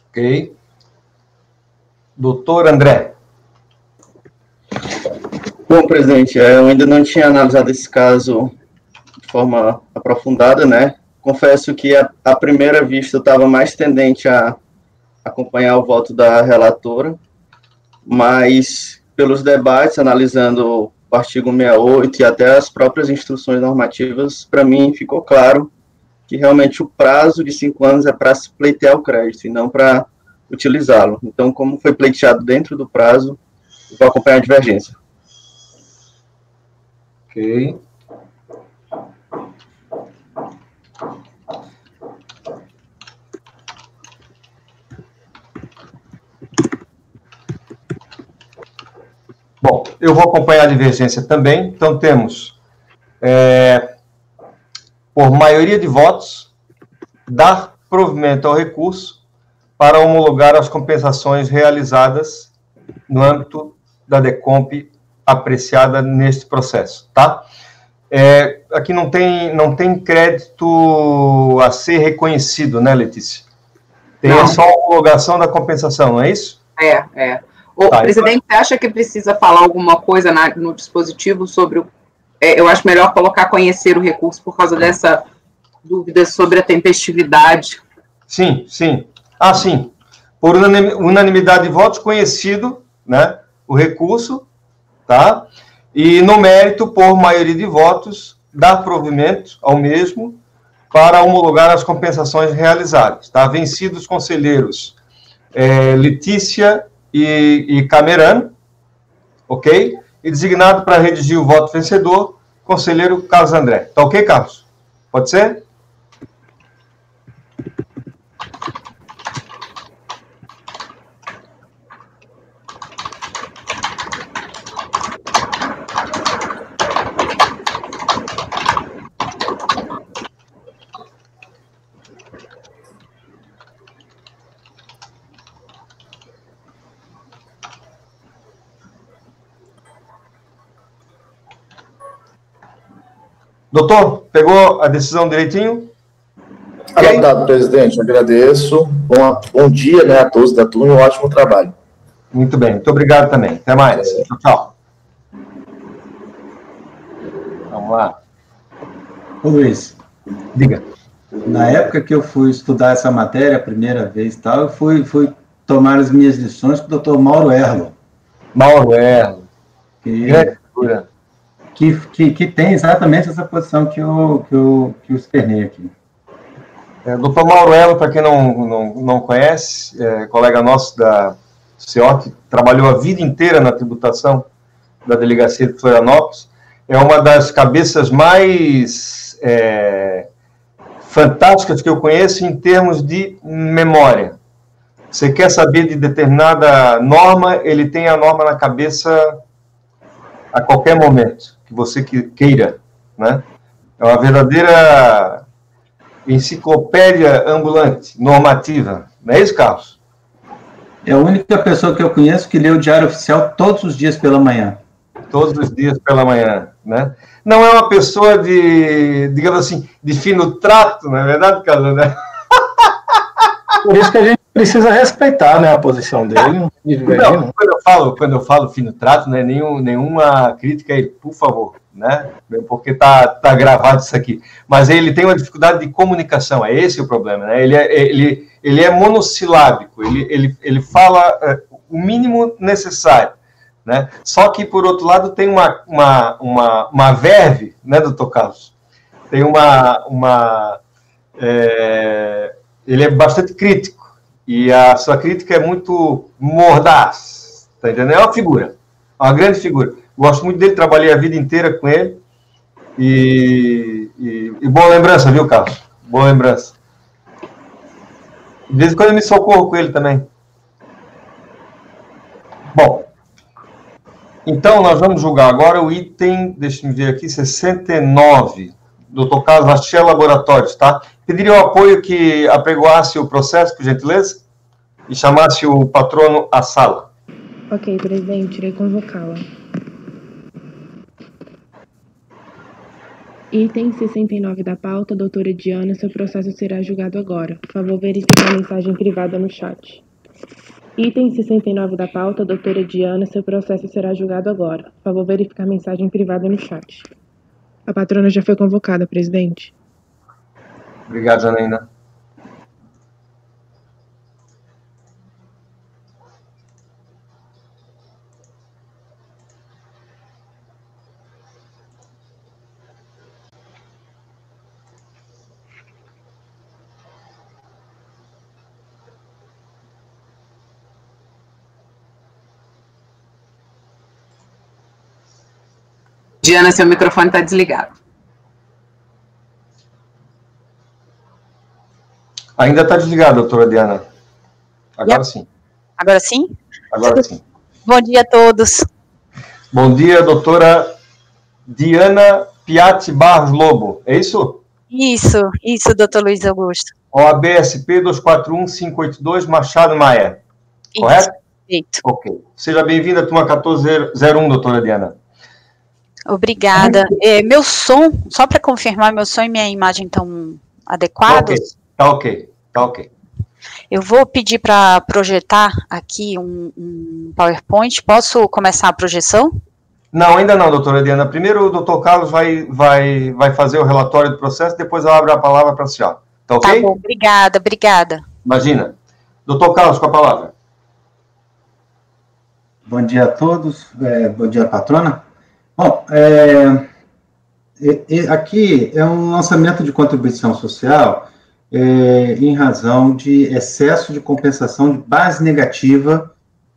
[SPEAKER 1] Ok. Doutor André?
[SPEAKER 10] Bom, presidente, eu ainda não tinha analisado esse caso de forma aprofundada, né? Confesso que à primeira vista eu estava mais tendente a acompanhar o voto da relatora, mas pelos debates, analisando o artigo 68 e até as próprias instruções normativas, para mim ficou claro que realmente o prazo de 5 anos é para se pleitear o crédito e não para utilizá-lo. Então, como foi pleiteado dentro do prazo, eu vou acompanhar a divergência.
[SPEAKER 1] Ok. Bom, eu vou acompanhar a divergência também. Então, temos por maioria de votos, dar provimento ao recurso para homologar as compensações realizadas no âmbito da DECOMP apreciada neste processo, tá? Aqui não tem crédito a ser reconhecido, né, Letícia? Tem só a homologação da compensação, não é isso?
[SPEAKER 4] O presidente acha que precisa falar alguma coisa no dispositivo sobre o... eu acho melhor colocar conhecer o recurso por causa dessa dúvida sobre a tempestividade.
[SPEAKER 1] Sim. Sim. Por unanimidade de votos, conhecido, né, o recurso, tá? E, no mérito, por maioria de votos, dar provimento ao mesmo para homologar as compensações realizadas, tá? Vencidos os conselheiros Letícia e Camerano, ok? E designado para redigir o voto vencedor, conselheiro Carlos André. Tá ok, Carlos? Pode ser? Doutor, pegou a decisão direitinho?
[SPEAKER 3] Anotado, presidente, agradeço. Bom dia, né, a todos da turma, um ótimo trabalho.
[SPEAKER 1] Muito bem, muito obrigado também. Até mais. Tchau. Vamos lá.
[SPEAKER 5] Ô Luiz.
[SPEAKER 1] Diga.
[SPEAKER 5] Na época que eu fui estudar essa matéria, a primeira vez e tal, eu fui tomar as minhas lições com o doutor Mauro Erlo.
[SPEAKER 1] Mauro Erlo.
[SPEAKER 5] Que tem exatamente essa posição que eu externei aqui.
[SPEAKER 1] Dr. Mauro Erlo, para quem não conhece, colega nosso da CEOC, trabalhou a vida inteira na tributação da Delegacia de Florianópolis, é uma das cabeças mais fantásticas que eu conheço em termos de memória. Você quer saber de determinada norma, ele tem a norma na cabeça a qualquer momento que você queira, né? É uma verdadeira enciclopédia ambulante, normativa. Não é isso, Carlos?
[SPEAKER 5] É a única pessoa que eu conheço que lê o Diário Oficial todos os dias pela manhã.
[SPEAKER 1] Todos os dias pela manhã, né? Não é uma pessoa de, digamos assim, de fino trato, não é verdade, Carlos? Né?
[SPEAKER 6] Por isso que a gente precisa respeitar, né, a posição dele.
[SPEAKER 1] Não, quando eu falo fino trato, não é nenhuma crítica aí, por favor, né? Porque tá gravado isso aqui. Mas ele tem uma dificuldade de comunicação, é esse o problema, né? Ele é monossilábico, ele fala o mínimo necessário, né? Só que, por outro lado, tem uma verve, né, doutor Carlos? Tem ele é bastante crítico, e a sua crítica é muito mordaz, tá entendendo? É uma figura, uma grande figura. Gosto muito dele, trabalhei a vida inteira com ele, e boa lembrança, viu, Carlos? Boa lembrança. De vez em quando eu me socorro com ele também. Bom, então nós vamos julgar agora o item, deixa eu ver aqui, 69, doutor Carlos Rachel Laboratórios, tá? Pediria o apoio que apregoasse o processo, por gentileza, e chamasse o patrono à sala.
[SPEAKER 2] Ok, presidente, irei convocá-la. Item 69 da pauta, doutora Diana, seu processo será julgado agora. Por favor, verifique a mensagem privada no chat. Item 69 da pauta, doutora Diana, seu processo será julgado agora. Por favor, verificar a mensagem privada no chat. A patrona já foi convocada, presidente.
[SPEAKER 1] Obrigado, Janaína.
[SPEAKER 4] Diana, seu microfone está desligado.
[SPEAKER 1] Ainda está desligado, doutora Diana. Agora sim.
[SPEAKER 11] Agora sim?
[SPEAKER 1] Agora sim.
[SPEAKER 11] Bom dia a todos.
[SPEAKER 1] Bom dia, doutora Diana Piatti Barros Lobo. É isso?
[SPEAKER 11] Isso, doutor Luiz Augusto.
[SPEAKER 1] OAB SP 241582, Machado Maia. Correto?
[SPEAKER 11] Perfeito.
[SPEAKER 1] Ok. Seja bem-vinda à turma 1401, doutora Diana.
[SPEAKER 11] Obrigada. Meu som, só para confirmar, meu som e minha imagem estão adequados?
[SPEAKER 1] Tá ok.
[SPEAKER 11] Eu vou pedir para projetar aqui um PowerPoint. Posso começar a projeção?
[SPEAKER 1] Não, ainda não, doutora Diana. Primeiro o doutor Carlos vai fazer o relatório do processo, depois eu abro a palavra para a senhora. Tá ok?
[SPEAKER 11] Tá bom, obrigada.
[SPEAKER 1] Imagina. Doutor Carlos, com a palavra.
[SPEAKER 5] Bom dia a todos. Bom dia, patrona. Bom, aqui é um lançamento de contribuição social em razão de excesso de compensação de base negativa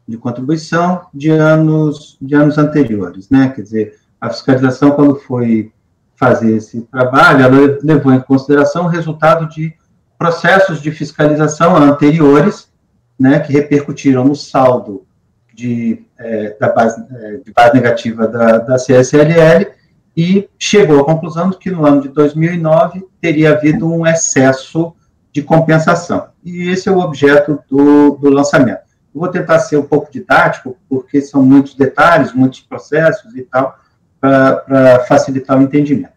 [SPEAKER 5] de contribuição de anos anteriores, né? Quer dizer, a fiscalização, quando foi fazer esse trabalho, ela levou em consideração o resultado de processos de fiscalização anteriores, né, que repercutiram no saldo de base negativa da CSLL, e chegou à conclusão de que no ano de 2009 teria havido um excesso de compensação. E esse é o objeto do lançamento. Eu vou tentar ser um pouco didático, porque são muitos detalhes, muitos processos e tal, para facilitar o entendimento.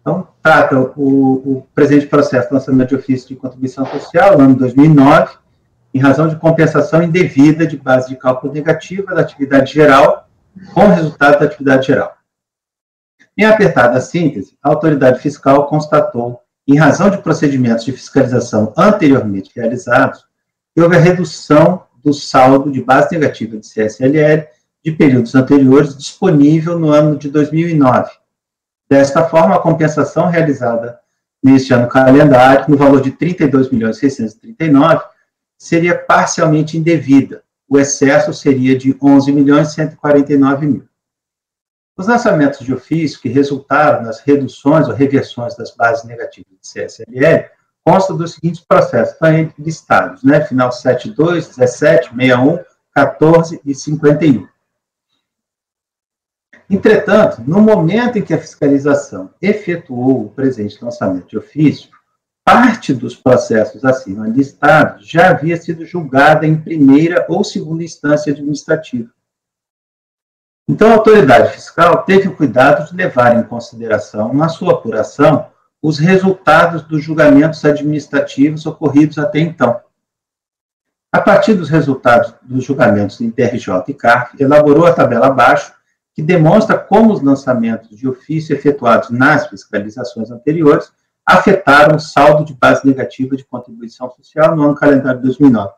[SPEAKER 5] Então, trata o presente processo de lançamento de ofício de contribuição social, no ano de 2009, em razão de compensação indevida de base de cálculo negativa da atividade geral, com resultado da atividade geral. Em apertada síntese, a autoridade fiscal constatou, em razão de procedimentos de fiscalização anteriormente realizados, que houve a redução do saldo de base negativa de CSLL de períodos anteriores disponível no ano de 2009. Desta forma, a compensação realizada neste ano calendário, no valor de 32.639.000, seria parcialmente indevida. O excesso seria de 11.149.000. Os lançamentos de ofício que resultaram nas reduções ou reversões das bases negativas de CSLL constam dos seguintes processos, estão listados, né? Final 72, 17, 61, 14 e 51. Entretanto, no momento em que a fiscalização efetuou o presente lançamento de ofício, parte dos processos acima listados já havia sido julgada em primeira ou segunda instância administrativa. Então, a autoridade fiscal teve o cuidado de levar em consideração, na sua apuração, os resultados dos julgamentos administrativos ocorridos até então. A partir dos resultados dos julgamentos em TRJ e CARF, elaborou a tabela abaixo, que demonstra como os lançamentos de ofício efetuados nas fiscalizações anteriores afetaram o saldo de base negativa de contribuição social no ano calendário de 2009.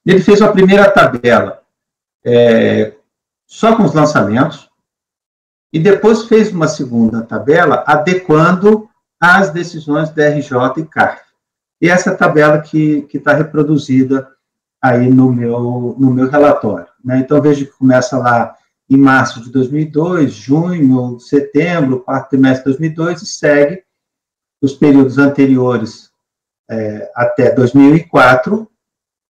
[SPEAKER 5] Ele fez uma primeira tabela só com os lançamentos, e depois fez uma segunda tabela adequando às decisões da RJ e CARF. E essa tabela que está reproduzida aí no meu relatório, né? Então, veja que começa lá em março de 2002, junho, setembro, quarto trimestre de 2002, e segue os períodos anteriores até 2004,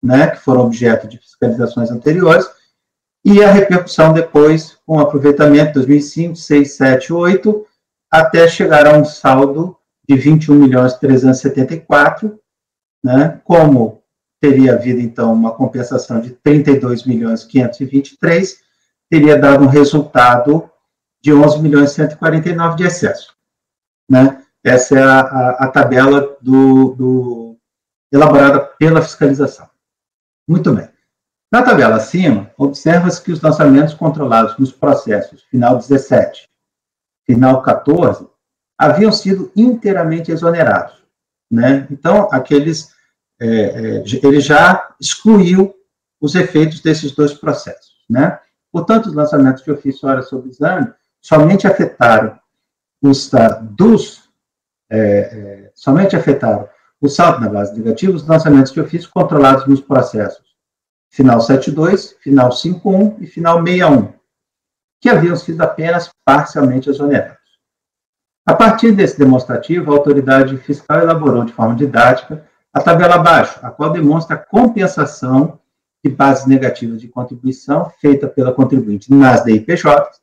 [SPEAKER 5] né, que foram objeto de fiscalizações anteriores, e a repercussão depois, com aproveitamento 2005, 6, 7, 8, até chegar a um saldo de 21.374.000, né, como teria havido, então, uma compensação de 32.523.000, teria dado um resultado de 11.149.000 de excesso, né? Essa é a tabela elaborada pela fiscalização. Muito bem. Na tabela acima, observa-se que os lançamentos controlados nos processos final 17, final 14, haviam sido inteiramente exonerados, né? Então, ele já excluiu os efeitos desses dois processos, né? Portanto, os lançamentos de ofício hora sob exame somente afetaram o saldo na base negativa, os lançamentos de ofício controlados nos processos final 72, final 51 e final 61, que haviam sido apenas parcialmente exonerados. A partir desse demonstrativo, a autoridade fiscal elaborou de forma didática a tabela abaixo, a qual demonstra a compensação de bases negativas de contribuição feita pela contribuinte nas DIPJs,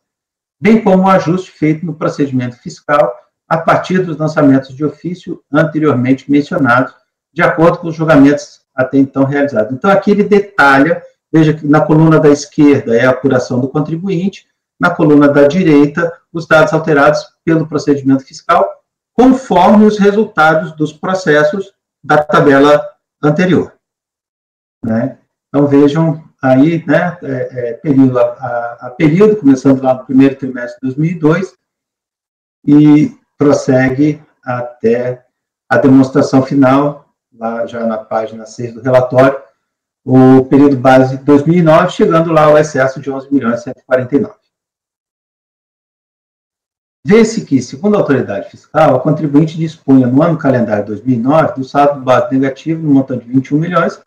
[SPEAKER 5] bem como o ajuste feito no procedimento fiscal a partir dos lançamentos de ofício anteriormente mencionados, de acordo com os julgamentos até então realizados. Então, aqui ele detalha, veja que na coluna da esquerda é a apuração do contribuinte, na coluna da direita, os dados alterados pelo procedimento fiscal, conforme os resultados dos processos da tabela anterior. Né? Então, vejam aí, né, período a período, começando lá no primeiro trimestre de 2002, e prossegue até a demonstração final, lá já na página 6 do relatório, o período base de 2009, chegando lá ao excesso de 11.149.000. Vê-se que, segundo a autoridade fiscal, a contribuinte dispunha no ano calendário 2009 do saldo base negativo no montante de 21 milhões,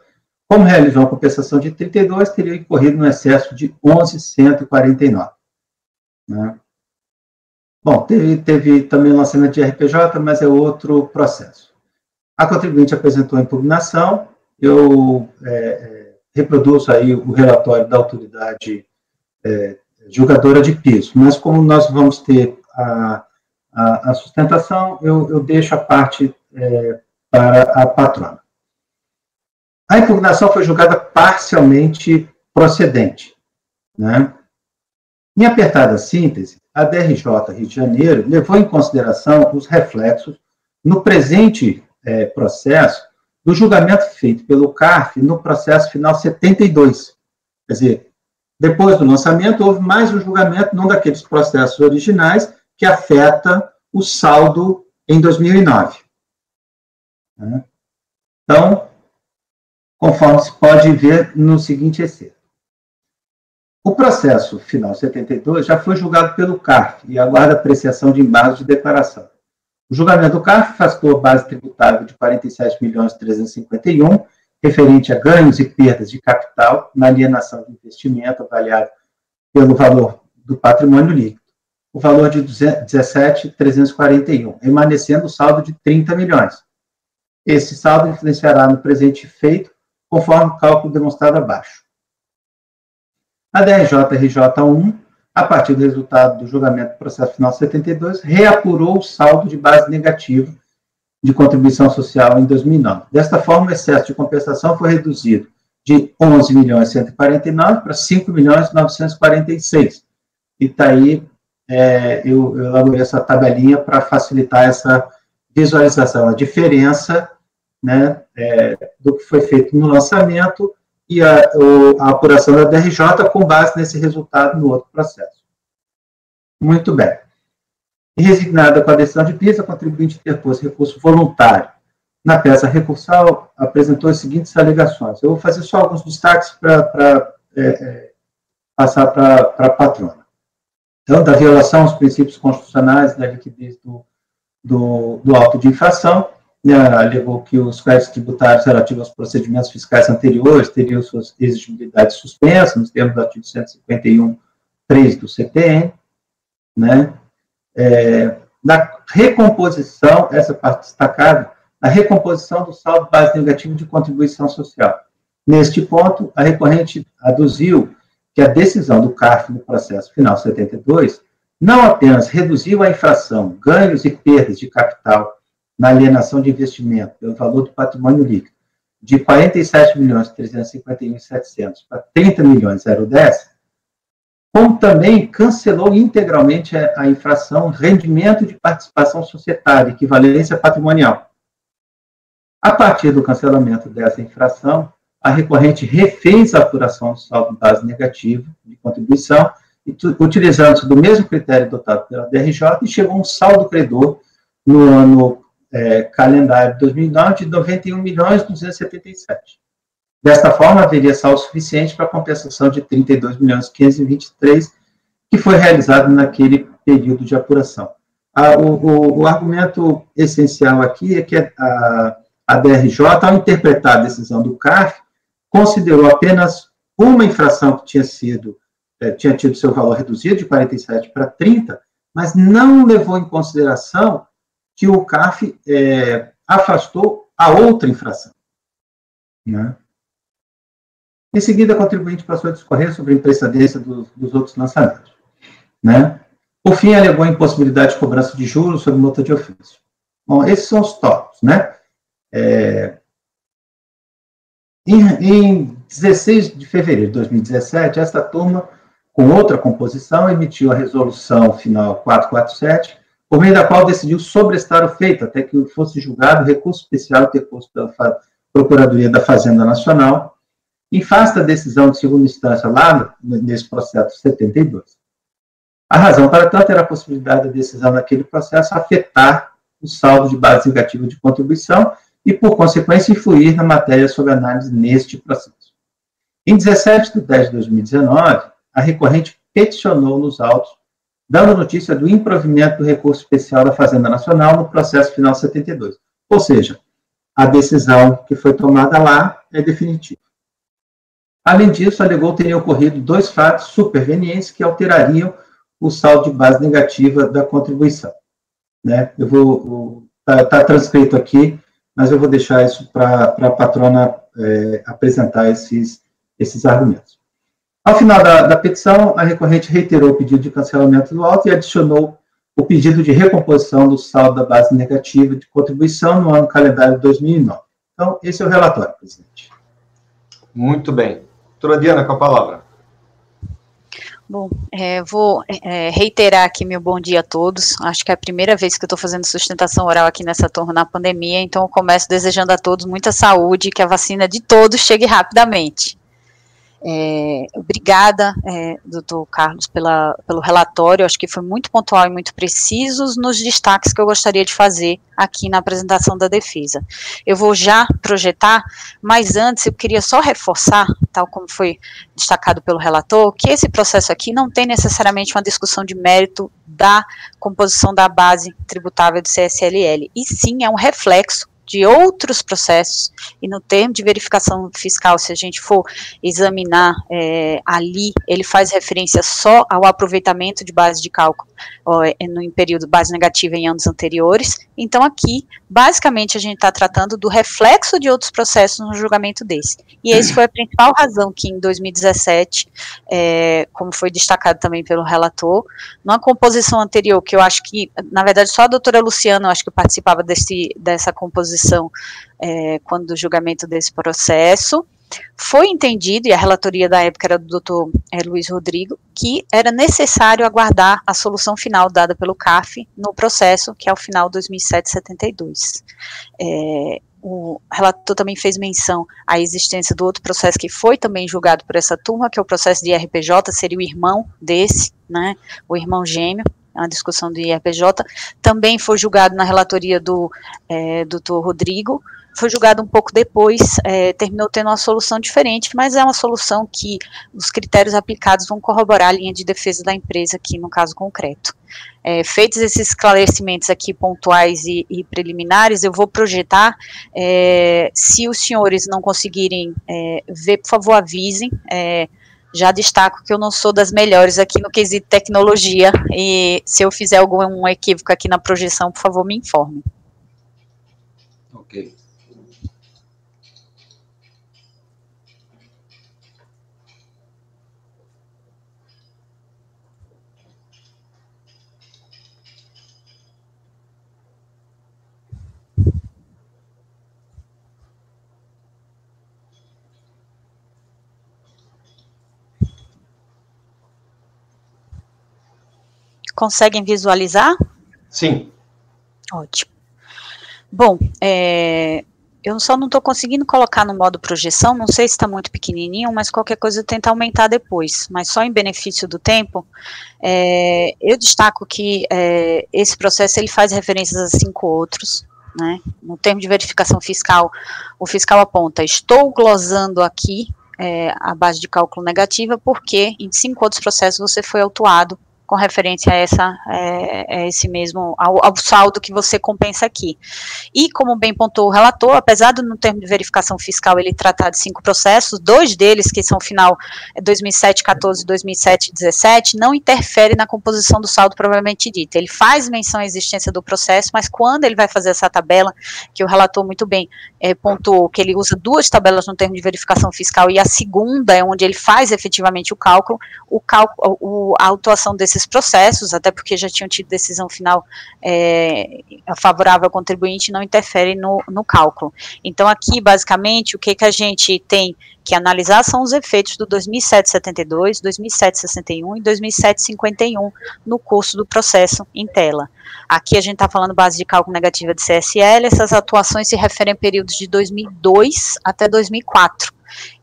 [SPEAKER 5] como realizou uma compensação de 32, teria incorrido no excesso de 11.149. Né? Bom, teve também o lançamento de RPJ, mas é outro processo. A contribuinte apresentou a impugnação, eu reproduzo aí o relatório da autoridade julgadora de piso, mas como nós vamos ter a sustentação, eu deixo a parte para a patrona. A impugnação foi julgada parcialmente procedente. Né? Em apertada síntese, a DRJ Rio de Janeiro levou em consideração os reflexos no presente processo do julgamento feito pelo CARF no processo final 72. Quer dizer, depois do lançamento, houve mais um julgamento num daqueles processos originais que afeta o saldo em 2009. Né? Então, conforme se pode ver no seguinte excerto. O processo final 72 já foi julgado pelo CARF e aguarda apreciação de embargos de declaração. O julgamento do CARF afastou a base tributável de 47.351.000, referente a ganhos e perdas de capital na alienação de investimento avaliado pelo valor do patrimônio líquido, o valor de 17.341, remanescendo o saldo de 30 milhões. Esse saldo influenciará no presente feito, conforme o cálculo demonstrado abaixo. A DRJ-RJ1, a partir do resultado do julgamento do processo final 72, reapurou o saldo de base negativo de contribuição social em 2009. Desta forma, o excesso de compensação foi reduzido de 11.149.000 para 5.946.000. E está aí, eu elaborei essa tabelinha para facilitar essa visualização, a diferença, né, do que foi feito no lançamento e a apuração da DRJ com base nesse resultado no outro processo. Muito bem. E resignada com a decisão de piso, a contribuinte interpôs recurso voluntário. Na peça recursal, apresentou as seguintes alegações. Eu vou fazer só alguns destaques para passar para a patrona. Então, da violação aos princípios constitucionais da liquidez do auto de infração, né, alegou que os créditos tributários relativos aos procedimentos fiscais anteriores teriam suas exigibilidades suspensas, nos termos do artigo 151.3 do CTN, né? Na recomposição, essa parte destacada, a recomposição do saldo base negativo de contribuição social. Neste ponto, a recorrente aduziu que a decisão do CARF no processo final 72 não apenas reduziu a infração, ganhos e perdas de capital na alienação de investimento pelo valor do patrimônio líquido de 47.351.700 para 30.010, como também cancelou integralmente a infração rendimento de participação societária, equivalência patrimonial. A partir do cancelamento dessa infração, a recorrente refez a apuração do saldo base negativo de contribuição, utilizando-se do mesmo critério adotado pela DRJ, e chegou a um saldo credor no ano calendário de 2009 de 91.277. Desta forma, haveria saldo suficiente para a compensação de 32.523, que foi realizado naquele período de apuração. O argumento essencial aqui é que a DRJ, ao interpretar a decisão do CARF, considerou apenas uma infração que tinha tido seu valor reduzido de 47 para 30, mas não levou em consideração que o CARF afastou a outra infração. Né? Em seguida, a contribuinte passou a discorrer sobre a improcedência dos outros lançamentos. Né? Por fim, alegou a impossibilidade de cobrança de juros sobre multa de ofício. Bom, esses são os tópicos, né? Em 16 de fevereiro de 2017, esta turma, com outra composição, emitiu a resolução final 447, por meio da qual decidiu sobrestar o feito, até que fosse julgado recurso especial interposto pela Procuradoria da Fazenda Nacional, em face da decisão de segunda instância lá nesse processo 72. A razão para tanto era a possibilidade da decisão daquele processo afetar o saldo de base negativa de contribuição e, por consequência, influir na matéria sob análise neste processo. Em 17 de 10 de 2019, a recorrente peticionou nos autos, dando notícia do improvimento do recurso especial da Fazenda Nacional no processo final 72. Ou seja, a decisão que foi tomada lá é definitiva. Além disso, alegou teriam ocorrido 2 fatos supervenientes que alterariam o saldo de base negativa da contribuição. Né? Está transcrito aqui, mas eu vou deixar isso para a patrona apresentar esses argumentos. Ao final da petição, a recorrente reiterou o pedido de cancelamento do auto e adicionou o pedido de recomposição do saldo da base negativa de contribuição no ano calendário de 2009. Então, esse é o relatório, presidente.
[SPEAKER 1] Muito bem. Doutora Diana, com a palavra.
[SPEAKER 11] Bom, vou reiterar aqui meu bom dia a todos. Acho que é a primeira vez que eu estou fazendo sustentação oral aqui nessa turma na pandemia, então eu começo desejando a todos muita saúde e que a vacina de todos chegue rapidamente. Obrigada, doutor Carlos, pelo relatório. Acho que foi muito pontual e muito preciso nos destaques que eu gostaria de fazer aqui na apresentação da defesa. Eu vou já projetar, mas antes eu queria só reforçar, tal como foi destacado pelo relator, que esse processo aqui não tem necessariamente uma discussão de mérito da composição da base tributável do CSLL, e sim é um reflexo de outros processos, e no termo de verificação fiscal, se a gente for examinar ali, ele faz referência só ao aproveitamento de base de cálculo em período base negativa em anos anteriores. Então aqui, basicamente, a gente está tratando do reflexo de outros processos no julgamento desse. E essa foi a principal razão que em 2017, como foi destacado também pelo relator, numa composição anterior, que eu acho que, na verdade, só a doutora Luciana, eu acho que participava dessa composição quando do julgamento desse processo, foi entendido, e a relatoria da época era do doutor Luiz Rodrigo, que era necessário aguardar a solução final dada pelo CAF no processo, que é o final 2007-72. O relator também fez menção à existência do outro processo que foi também julgado por essa turma, que é o processo de IRPJ, seria o irmão desse, né, o irmão gêmeo, a discussão do IRPJ, também foi julgado na relatoria do doutor Rodrigo, foi julgado um pouco depois, terminou tendo uma solução diferente, mas é uma solução que os critérios aplicados vão corroborar a linha de defesa da empresa aqui no caso concreto. Feitos esses esclarecimentos aqui pontuais e preliminares, eu vou projetar, se os senhores não conseguirem ver, por favor avisem, já destaco que eu não sou das melhores aqui no quesito tecnologia, e se eu fizer algum equívoco aqui na projeção, por favor me informe.
[SPEAKER 7] Ok.
[SPEAKER 11] Conseguem visualizar?
[SPEAKER 1] Sim.
[SPEAKER 11] Ótimo. Bom, eu só não estou conseguindo colocar no modo projeção, não sei se está muito pequenininho, mas qualquer coisa eu tento aumentar depois, mas só em benefício do tempo, eu destaco que esse processo ele faz referências a 5 outros, né? No termo de verificação fiscal, o fiscal aponta, estou glosando aqui a base de cálculo negativa, porque em 5 outros processos você foi autuado com referência a esse mesmo, ao saldo que você compensa aqui. E, como bem pontuou o relator, apesar do no termo de verificação fiscal ele tratar de 5 processos, 2 deles, que são final 2007-14 e 2007-17, não interfere na composição do saldo propriamente dito. Ele faz menção à existência do processo, mas quando ele vai fazer essa tabela, que o relator muito bem pontuou, que ele usa 2 tabelas no termo de verificação fiscal, e a segunda é onde ele faz efetivamente o cálculo, a autuação desses desses processos, até porque já tinham tido decisão final favorável ao contribuinte, não interfere no cálculo. Então, aqui, basicamente, o que a gente tem que analisar são os efeitos do 2772, 2761 e 2751 no curso do processo em tela. Aqui a gente está falando base de cálculo negativa de CSL, essas atuações se referem a períodos de 2002 até 2004,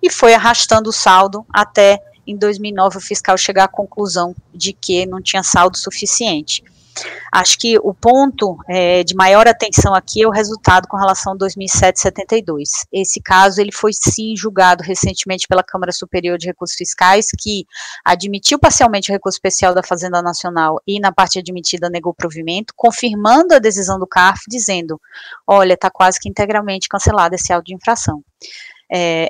[SPEAKER 11] e foi arrastando o saldo até em 2009 o fiscal chegar à conclusão de que não tinha saldo suficiente. Acho que o ponto de maior atenção aqui é o resultado com relação ao 2772. Esse caso, ele foi sim julgado recentemente pela Câmara Superior de Recursos Fiscais, que admitiu parcialmente o recurso especial da Fazenda Nacional e na parte admitida negou provimento, confirmando a decisão do CARF, dizendo, olha, está quase que integralmente cancelado esse auto de infração.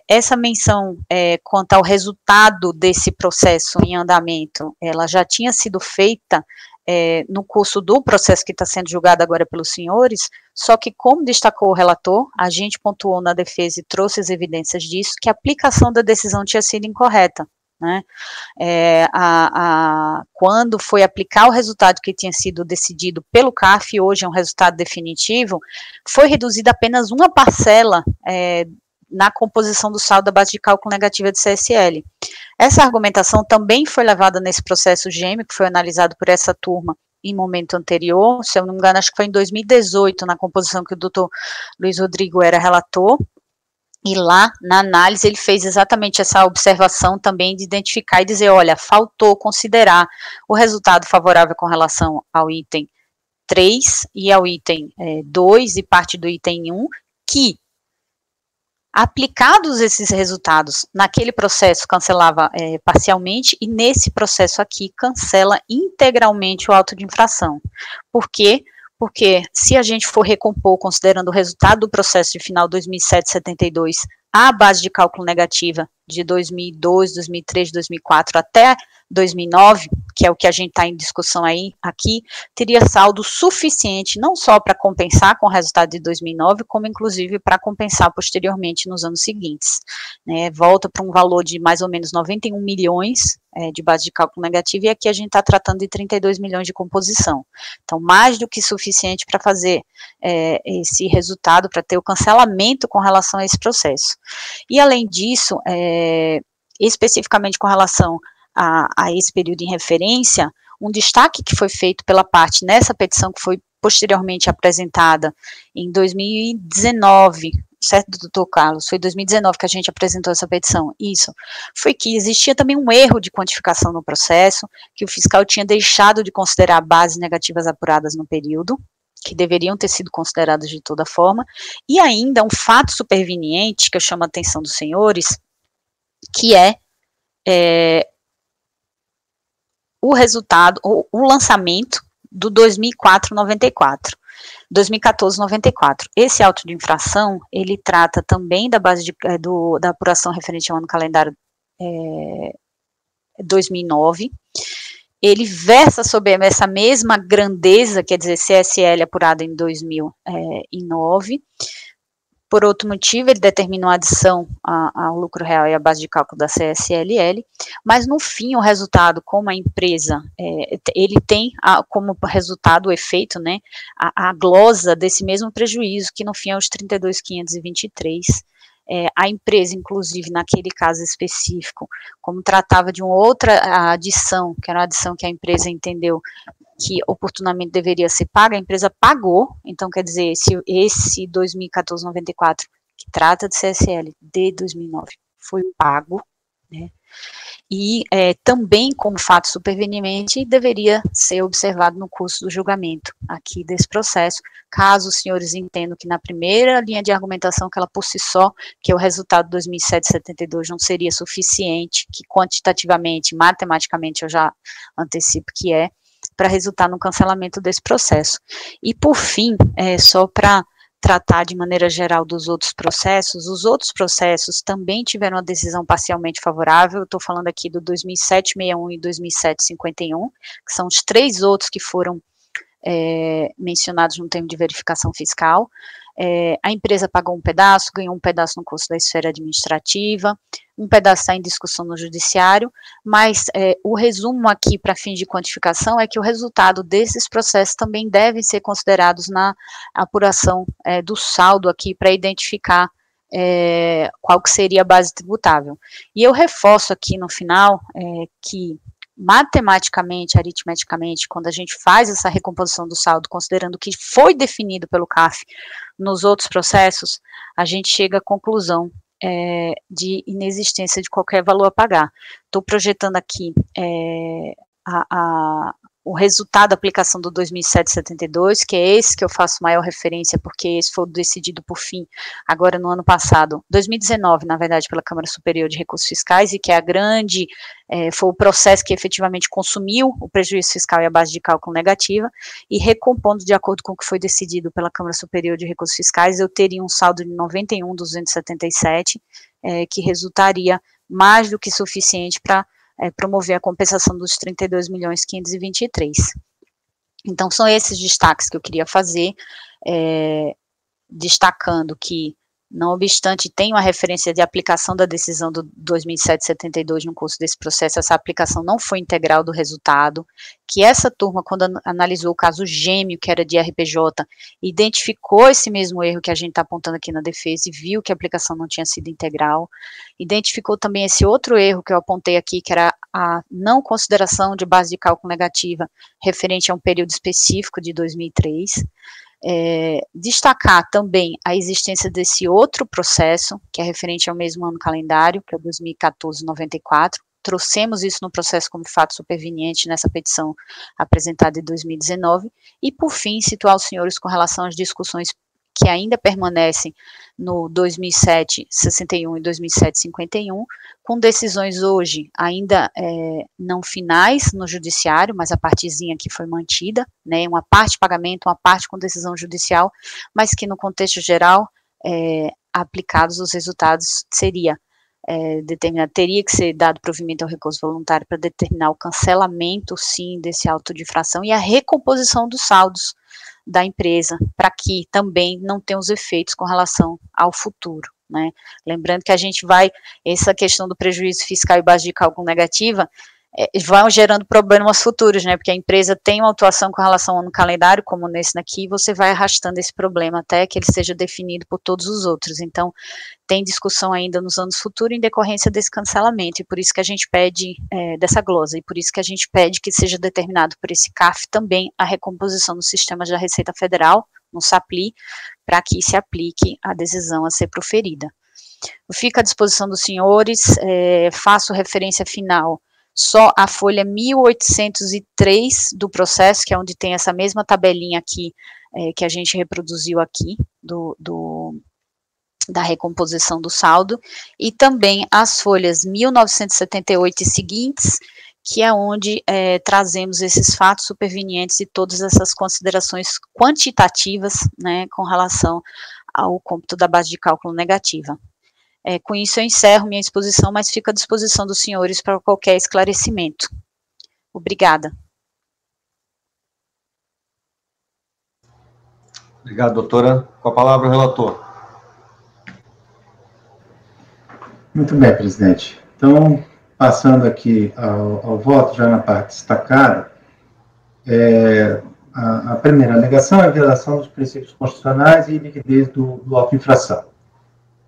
[SPEAKER 11] Essa menção quanto ao resultado desse processo em andamento, ela já tinha sido feita no curso do processo que está sendo julgado agora pelos senhores, só que, como destacou o relator, a gente pontuou na defesa e trouxe as evidências disso, que a aplicação da decisão tinha sido incorreta, né? Quando foi aplicar o resultado que tinha sido decidido pelo CARF, hoje é um resultado definitivo, foi reduzida apenas uma parcela na composição do saldo da base de cálculo negativa de CSL. Essa argumentação também foi levada nesse processo gêmeo, que foi analisado por essa turma em momento anterior, se eu não me engano, acho que foi em 2018, na composição que o doutor Luiz Rodrigo era relator, e lá, na análise, ele fez exatamente essa observação também de identificar e dizer, olha, faltou considerar o resultado favorável com relação ao item 3 e ao item 2 e parte do item 1, que aplicados esses resultados naquele processo cancelava parcialmente e nesse processo aqui cancela integralmente o auto de infração. Por quê? Porque se a gente for recompor considerando o resultado do processo de final 2772 a base de cálculo negativa de 2002, 2003, 2004 até 2009, que é o que a gente está em discussão aqui, teria saldo suficiente não só para compensar com o resultado de 2009, como inclusive para compensar posteriormente nos anos seguintes, né? Volta para um valor de mais ou menos 91 milhões de base de cálculo negativa, e aqui a gente está tratando de 32 milhões de composição. Então, mais do que suficiente para fazer esse resultado, para ter o cancelamento com relação a esse processo. E, além disso, especificamente com relação a esse período em referência, um destaque que foi feito pela parte nessa petição que foi posteriormente apresentada em 2019, certo, doutor Carlos? Foi em 2019 que a gente apresentou essa petição, isso, foi que existia também um erro de quantificação no processo, que o fiscal tinha deixado de considerar bases negativas apuradas no período, que deveriam ter sido consideradas de toda forma, e ainda um fato superveniente, que eu chamo a atenção dos senhores, que o resultado, o lançamento do 2004-94, 2014-94. Esse auto de infração, ele trata também da base da apuração referente ao ano calendário 2009, ele versa sobre essa mesma grandeza, quer dizer, CSL apurada em 2009, por outro motivo, ele determinou a adição ao lucro real e à base de cálculo da CSLL, mas no fim o resultado, como a empresa, ele tem como resultado o efeito, né, a glosa desse mesmo prejuízo, que no fim é os 32.523, a empresa, inclusive, naquele caso específico, como tratava de uma outra adição, que era uma adição que a empresa entendeu que oportunamente deveria ser paga, a empresa pagou, então quer dizer, esse 2014-94, que trata de CSL de 2009, foi pago, né, e também como fato superveniente deveria ser observado no curso do julgamento aqui desse processo, caso os senhores entendam que na primeira linha de argumentação, que ela por si só, que o resultado 2772 não seria suficiente, que quantitativamente, matematicamente eu já antecipo que para resultar no cancelamento desse processo. E por fim, só para tratar de maneira geral dos outros processos, os outros processos também tiveram uma decisão parcialmente favorável, eu estou falando aqui do 2761 e 2751, que são os 3 outros que foram mencionados no termo de verificação fiscal. A empresa pagou um pedaço, ganhou um pedaço no curso da esfera administrativa, um pedaço está em discussão no judiciário, mas o resumo aqui para fins de quantificação é que o resultado desses processos também devem ser considerados na apuração do saldo aqui para identificar qual que seria a base tributável. E eu reforço aqui no final que matematicamente, aritmeticamente, quando a gente faz essa recomposição do saldo, considerando o que foi definido pelo CAF nos outros processos, a gente chega à conclusão de inexistência de qualquer valor a pagar. Estou projetando aqui o resultado da aplicação do 2007-72, que é esse que eu faço maior referência, porque esse foi decidido por fim, agora no ano passado, 2019, na verdade, pela Câmara Superior de Recursos Fiscais, e que é foi o processo que efetivamente consumiu o prejuízo fiscal e a base de cálculo negativa, e recompondo de acordo com o que foi decidido pela Câmara Superior de Recursos Fiscais, eu teria um saldo de 91.277, que resultaria mais do que suficiente para promover a compensação dos 32.523. Então, são esses destaques que eu queria fazer, destacando que, não obstante, tem uma referência de aplicação da decisão do 2007-72 no curso desse processo, essa aplicação não foi integral do resultado, que essa turma, quando analisou o caso gêmeo, que era de RPJ, identificou esse mesmo erro que a gente está apontando aqui na defesa e viu que a aplicação não tinha sido integral, identificou também esse outro erro que eu apontei aqui, que era a não consideração de base de cálculo negativa referente a um período específico de 2003, destacar também a existência desse outro processo, que é referente ao mesmo ano calendário, que é o 2014-94, trouxemos isso no processo como fato superveniente nessa petição apresentada em 2019, e por fim, situar os senhores com relação às discussões que ainda permanecem no 2007-61 e 2007-51, com decisões hoje ainda não finais no judiciário, mas a partezinha que foi mantida, né, uma parte de pagamento, uma parte com decisão judicial, mas que no contexto geral, aplicados os resultados, teria que ser dado provimento ao recurso voluntário para determinar o cancelamento, sim, desse auto de infração e a recomposição dos saldos da empresa, para que também não tenha os efeitos com relação ao futuro, né? Lembrando que essa questão do prejuízo fiscal e base de cálculo negativa, vão gerando problemas futuros, né, porque a empresa tem uma atuação com relação ao ano calendário, como nesse daqui, e você vai arrastando esse problema até que ele seja definido por todos os outros. Então, tem discussão ainda nos anos futuros em decorrência desse cancelamento, e por isso que a gente pede, dessa glosa, e por isso que a gente pede que seja determinado por esse CAF também a recomposição dos sistemas da Receita Federal, no SAPLI, para que se aplique a decisão a ser proferida. Eu fico à disposição dos senhores, faço referência final só a folha 1803 do processo, que é onde tem essa mesma tabelinha aqui, que a gente reproduziu aqui, da recomposição do saldo, e também as folhas 1978 e seguintes, que é onde trazemos esses fatos supervenientes e todas essas considerações quantitativas, né, com relação ao cômputo da base de cálculo negativa. Com isso eu encerro minha exposição, mas fico à disposição dos senhores para qualquer esclarecimento. Obrigada.
[SPEAKER 1] Obrigado, doutora. Com a palavra, o relator.
[SPEAKER 5] Muito bem, presidente. Então, passando aqui ao voto, já na parte destacada, a primeira alegação é a violação dos princípios constitucionais e liquidez do auto-infração.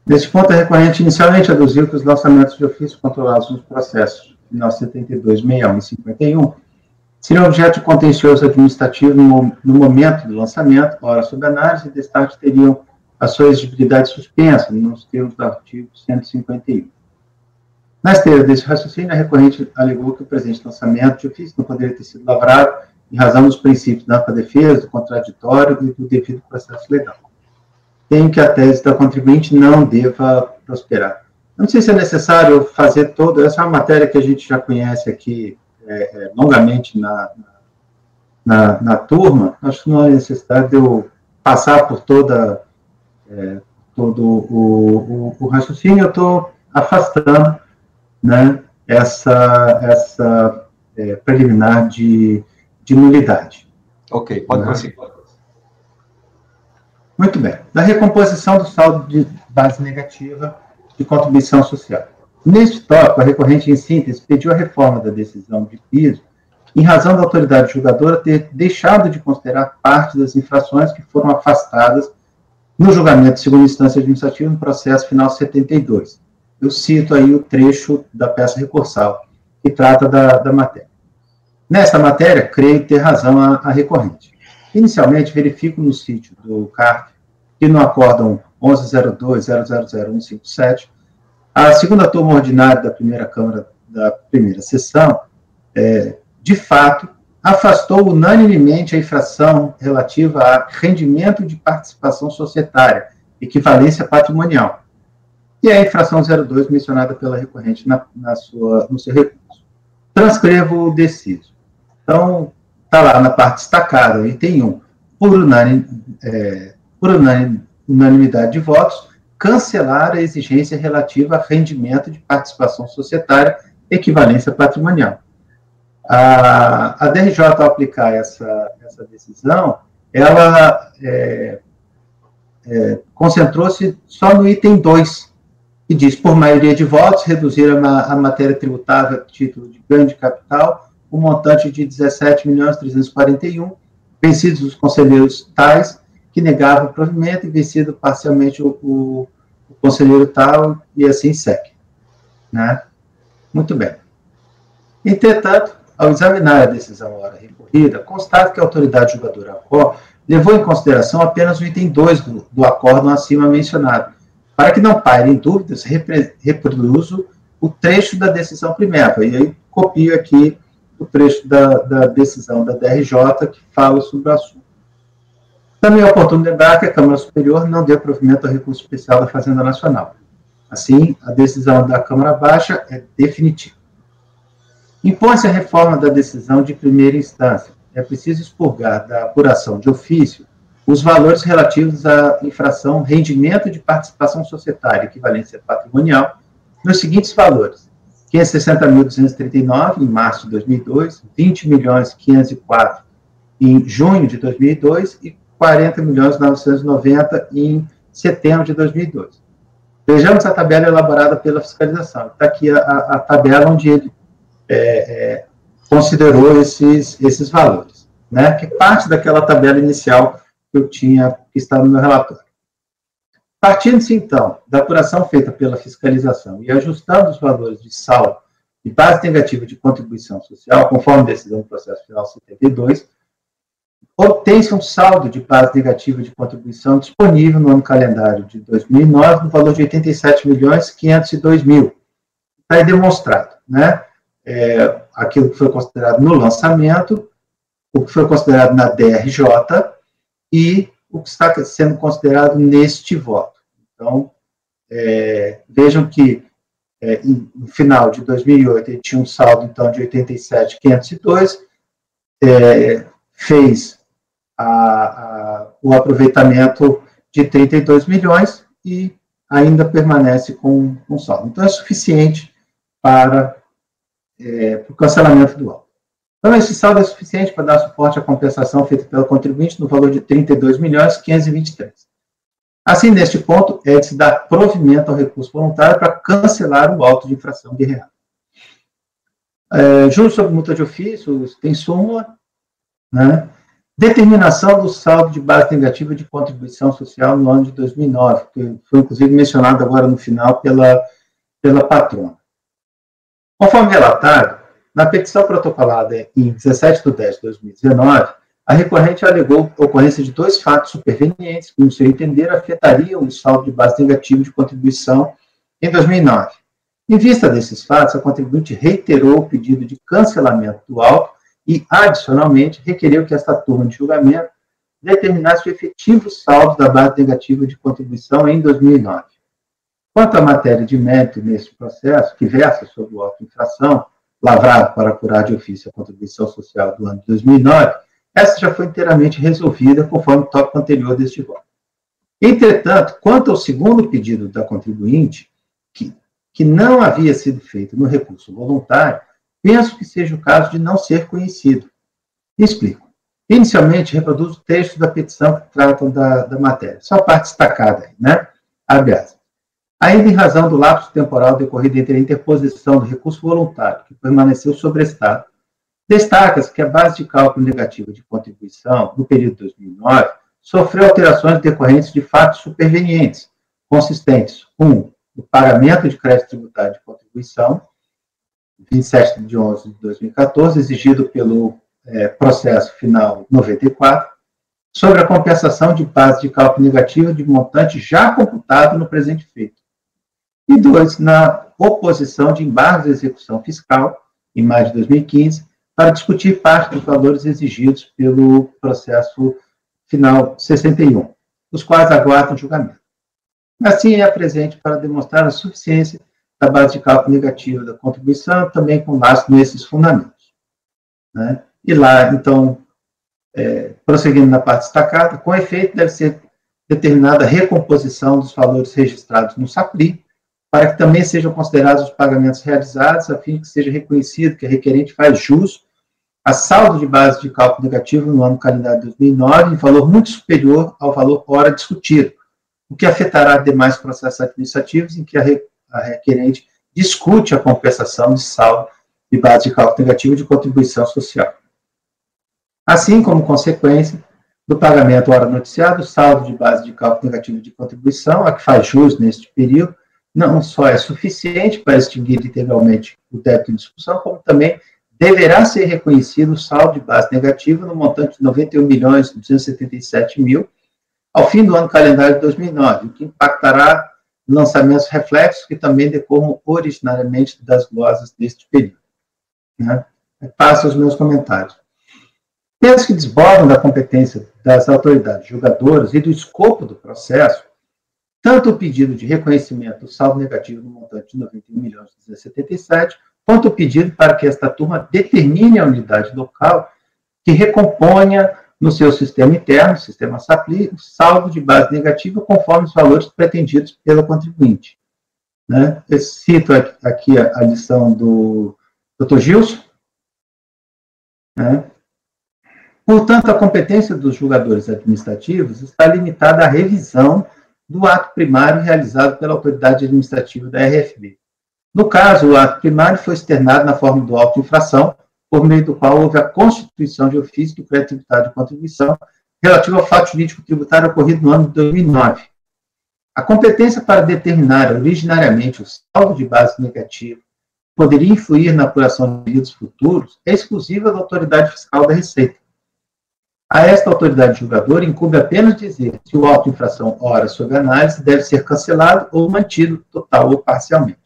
[SPEAKER 5] Neste ponto, a recorrente inicialmente aduziu que os lançamentos de ofício controlados nos processos 1972, 61 e 51 seriam objeto de contencioso administrativo no momento do lançamento, ora sob análise, e destaque teriam a sua exigibilidade suspensa, nos termos do artigo 151. Na esteira desse raciocínio, a recorrente alegou que o presente lançamento de ofício não poderia ter sido lavrado em razão dos princípios da ampla defesa, do contraditório e do devido processo legal. Tenho que a tese da contribuinte não deva prosperar. Não sei se é necessário fazer essa é uma matéria que a gente já conhece aqui longamente na turma. Acho que não há necessidade de eu passar por todo o raciocínio. Eu estou afastando, né, essa preliminar de nulidade.
[SPEAKER 1] Ok, pode prosseguir.
[SPEAKER 5] Muito bem. Da recomposição do saldo de base negativa de contribuição social. Neste tópico, a recorrente, em síntese, pediu a reforma da decisão de piso em razão da autoridade julgadora ter deixado de considerar parte das infrações que foram afastadas no julgamento de segunda instância administrativa no processo final 72. Eu cito aí o trecho da peça recursal, que trata da matéria. Nesta matéria, creio ter razão a recorrente. Inicialmente, verifico no sítio do CARF que no acórdão 11.02.000.157, a segunda turma ordinária da primeira Câmara da primeira sessão, de fato, afastou unanimemente a infração relativa a rendimento de participação societária, equivalência patrimonial, e a infração 02 mencionada pela recorrente no seu recurso. Transcrevo o deciso. Então, está lá na parte destacada, item 1, por unanimidade de votos, cancelar a exigência relativa a rendimento de participação societária, equivalência patrimonial. A DRJ, ao aplicar essa decisão, ela concentrou-se só no item 2, que diz, por maioria de votos, reduzir a matéria tributável a título de ganho de capital, um montante de 17.341.000, vencidos os conselheiros tais, que negavam o provimento, e vencido parcialmente o conselheiro tal, e assim segue. Né? Muito bem. Entretanto, ao examinar a decisão ora recorrida, constato que a autoridade julgadora ACO levou em consideração apenas o item 2 do acórdão acima mencionado. Para que não pairem dúvidas, reproduzo o trecho da decisão primeira, e aí copio aqui o trecho da decisão da DRJ que fala sobre o assunto. Também é oportuno lembrar que a Câmara Superior não deu provimento ao recurso especial da Fazenda Nacional. Assim, a decisão da Câmara Baixa é definitiva. Impõe-se a reforma da decisão de primeira instância. É preciso expurgar da apuração de ofício os valores relativos à infração rendimento de participação societária, equivalência patrimonial, nos seguintes valores: 560.239 em março de 2002, 20.504 em junho de 2002 e 40.990 em setembro de 2002. Vejamos a tabela elaborada pela fiscalização. Está aqui a tabela onde ele considerou esses valores, né, que parte daquela tabela inicial que eu tinha, que está no meu relatório. Partindo-se, então, da apuração feita pela fiscalização e ajustando os valores de saldo e base negativa de contribuição social, conforme decisão do processo final 72, obtém-se um saldo de base negativa de contribuição disponível no ano calendário de 2009, no valor de 87.502.000. Está aí demonstrado, né? Aquilo que foi considerado no lançamento, o que foi considerado na DRJ e o que está sendo considerado neste voto. Então, vejam que no final de 2008 ele tinha um saldo, então, de 87.502, fez o aproveitamento de 32 milhões e ainda permanece com saldo. Então, é suficiente para o cancelamento do auto. Então, esse saldo é suficiente para dar suporte à compensação feita pelo contribuinte no valor de 32.523.000. Assim, neste ponto, é de se dar provimento ao recurso voluntário para cancelar o auto de infração de real. Juros sobre multa de ofício, tem súmula, né? Determinação do saldo de base negativa de contribuição social no ano de 2009, que foi, inclusive, mencionado agora no final pela patrona. Conforme relatado, na petição protocolada em 17 de 10 de 2019, a recorrente alegou a ocorrência de dois fatos supervenientes que, no seu entender, afetariam o saldo de base negativa de contribuição em 2009. Em vista desses fatos, a contribuinte reiterou o pedido de cancelamento do auto e, adicionalmente, requereu que esta turma de julgamento determinasse o efetivo saldo da base negativa de contribuição em 2009. Quanto à matéria de mérito neste processo, que versa sobre o auto de infração, lavrado para apurar de ofício a contribuição social do ano de 2009, essa já foi inteiramente resolvida conforme o tópico anterior deste voto. Entretanto, quanto ao segundo pedido da contribuinte, que não havia sido feito no recurso voluntário, penso que seja o caso de não ser conhecido. Explico. Inicialmente, reproduz o texto da petição que tratam da matéria. Só a parte destacada aí, né? Abre aspas. Ainda em razão do lapso temporal decorrido entre a interposição do recurso voluntário, que permaneceu sobrestado, destaca-se que a base de cálculo negativa de contribuição, no período de 2009, sofreu alterações decorrentes de fatos supervenientes, consistentes, 1. O pagamento de crédito tributário de contribuição, 27 de 11 de 2014, exigido pelo processo final 94, sobre a compensação de base de cálculo negativa de montante já computado no presente feito. E 2, na oposição de embargos de execução fiscal, em maio de 2015, para discutir parte dos valores exigidos pelo processo final 61, os quais aguardam julgamento. Assim, é presente para demonstrar a suficiência da base de cálculo negativa da contribuição, também com base nesses fundamentos. Né? E lá, então, prosseguindo na parte destacada, com efeito, deve ser determinada a recomposição dos valores registrados no SAPRI, para que também sejam considerados os pagamentos realizados, a fim de que seja reconhecido que a requerente faz jus a saldo de base de cálculo negativo no ano calendário de 2009, em valor muito superior ao valor ora discutido, o que afetará demais processos administrativos em que a requerente discute a compensação de saldo de base de cálculo negativo de contribuição social. Assim, como consequência do pagamento ora noticiado, o saldo de base de cálculo negativo de contribuição, a que faz jus neste período, não só é suficiente para extinguir integralmente o débito em discussão, como também deverá ser reconhecido o saldo de base negativa no montante de R$ 91.277.000 ao fim do ano calendário de 2009, o que impactará lançamentos reflexos que também decorram originariamente das glosas deste período. Né? Passo aos meus comentários. Pelos que desbordam da competência das autoridades julgadoras e do escopo do processo, tanto o pedido de reconhecimento do saldo negativo no montante de R$ 91.277.000, quanto o pedido para que esta turma determine a unidade local que recomponha no seu sistema interno, sistema SAPLI, o saldo de base negativa conforme os valores pretendidos pelo contribuinte. Né? Eu cito aqui a lição do Dr. Gilson. Né? Portanto, a competência dos julgadores administrativos está limitada à revisão do ato primário realizado pela autoridade administrativa da RFB. No caso, o ato primário foi externado na forma do auto de infração, por meio do qual houve a constituição de ofício do crédito tributário de contribuição relativo ao fato jurídico tributário ocorrido no ano de 2009. A competência para determinar originariamente o saldo de base negativa que poderia influir na apuração de delitos futuros é exclusiva da autoridade fiscal da Receita. A esta autoridade julgadora incumbe apenas dizer se o auto de infração ora sob análise deve ser cancelado ou mantido total ou parcialmente.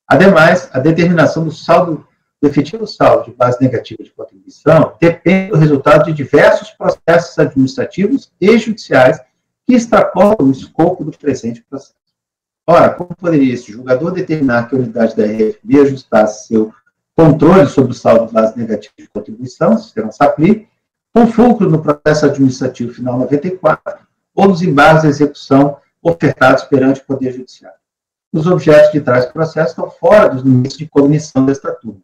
[SPEAKER 5] Ademais, a determinação do efetivo saldo de base negativa de contribuição depende do resultado de diversos processos administrativos e judiciais que extrapolam o escopo do presente processo. Ora, como poderia esse julgador determinar que a unidade da RFB ajustasse seu controle sobre o saldo de base negativa de contribuição, sistema SAPLI, com fulcro no processo administrativo final 94 ou nos embargos de execução ofertados perante o Poder Judiciário? Os objetos de tais processos estão fora dos limites de cognição desta turma.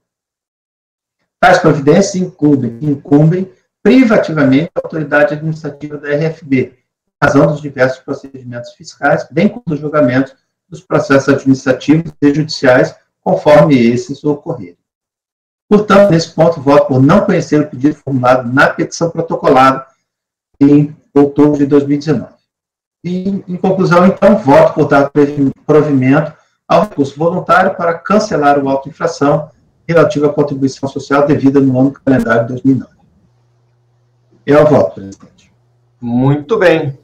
[SPEAKER 5] Tais providências incumbem privativamente a autoridade administrativa da RFB, em razão dos diversos procedimentos fiscais, bem como dos julgamentos dos processos administrativos e judiciais, conforme esses ocorrerem. Portanto, nesse ponto, voto por não conhecer o pedido formulado na petição protocolada em outubro de 2019. E, em conclusão, então, voto por dar provimento ao recurso voluntário para cancelar o auto de infração relativo à contribuição social devida no ano calendário de 2009. É o voto, presidente.
[SPEAKER 1] Muito bem.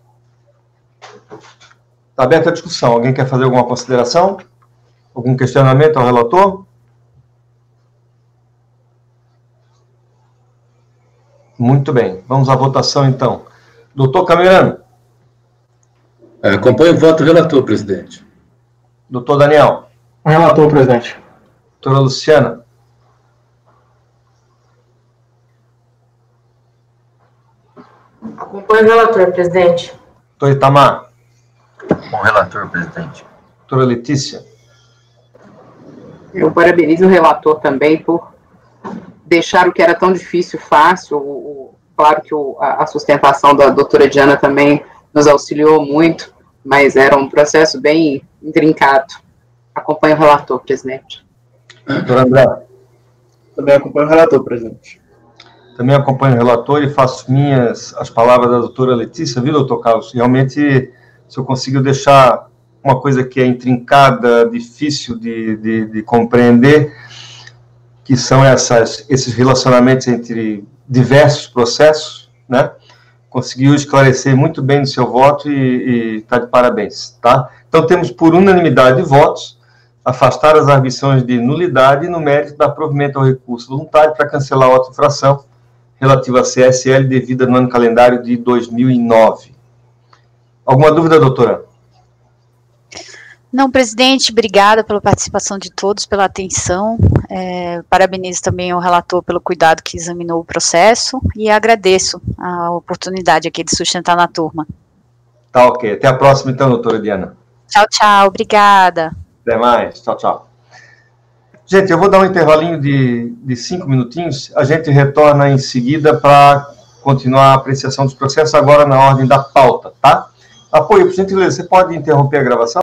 [SPEAKER 1] Está aberta a discussão. Alguém quer fazer alguma consideração? Algum questionamento ao relator? Muito bem. Vamos à votação, então. Doutor Camerano.
[SPEAKER 12] Acompanho o voto do relator, presidente.
[SPEAKER 1] Doutor Daniel.
[SPEAKER 6] Relator, presidente.
[SPEAKER 1] Doutora Luciana.
[SPEAKER 9] Acompanho o relator, presidente.
[SPEAKER 1] Doutor Itamar.
[SPEAKER 8] Com o relator, presidente.
[SPEAKER 1] Doutora Letícia.
[SPEAKER 4] Eu parabenizo o relator também por deixar o que era tão difícil fácil, Claro que a sustentação da doutora Diana também nos auxiliou muito, mas era um processo bem intrincado. Acompanho o relator, presidente.
[SPEAKER 1] Doutor André.
[SPEAKER 10] Também acompanho o relator, presidente.
[SPEAKER 1] Também acompanho o relator e faço minhas as palavras da doutora Letícia, viu, doutor Carlos? Realmente, o senhor conseguiu deixar uma coisa que é intrincada, difícil de compreender, que são esses relacionamentos entre diversos processos, né? Conseguiu esclarecer muito bem no seu voto e está de parabéns, tá? Então, temos por unanimidade de votos afastar as arguições de nulidade no mérito da provimento ao recurso voluntário para cancelar a auto-infração relativa à CSL devida no ano calendário de 2009. Alguma dúvida, doutora?
[SPEAKER 11] Não, presidente, obrigada pela participação de todos, pela atenção. Parabenizo também ao relator pelo cuidado que examinou o processo e agradeço a oportunidade aqui de sustentar na turma.
[SPEAKER 1] Tá ok. Até a próxima, então, doutora Diana.
[SPEAKER 11] Tchau, tchau. Obrigada.
[SPEAKER 1] Até mais. Tchau, tchau. Gente, eu vou dar um intervalinho de 5 minutinhos. A gente retorna em seguida para continuar a apreciação dos processos, agora na ordem da pauta, tá? Apoio, por gentileza, você pode interromper a gravação?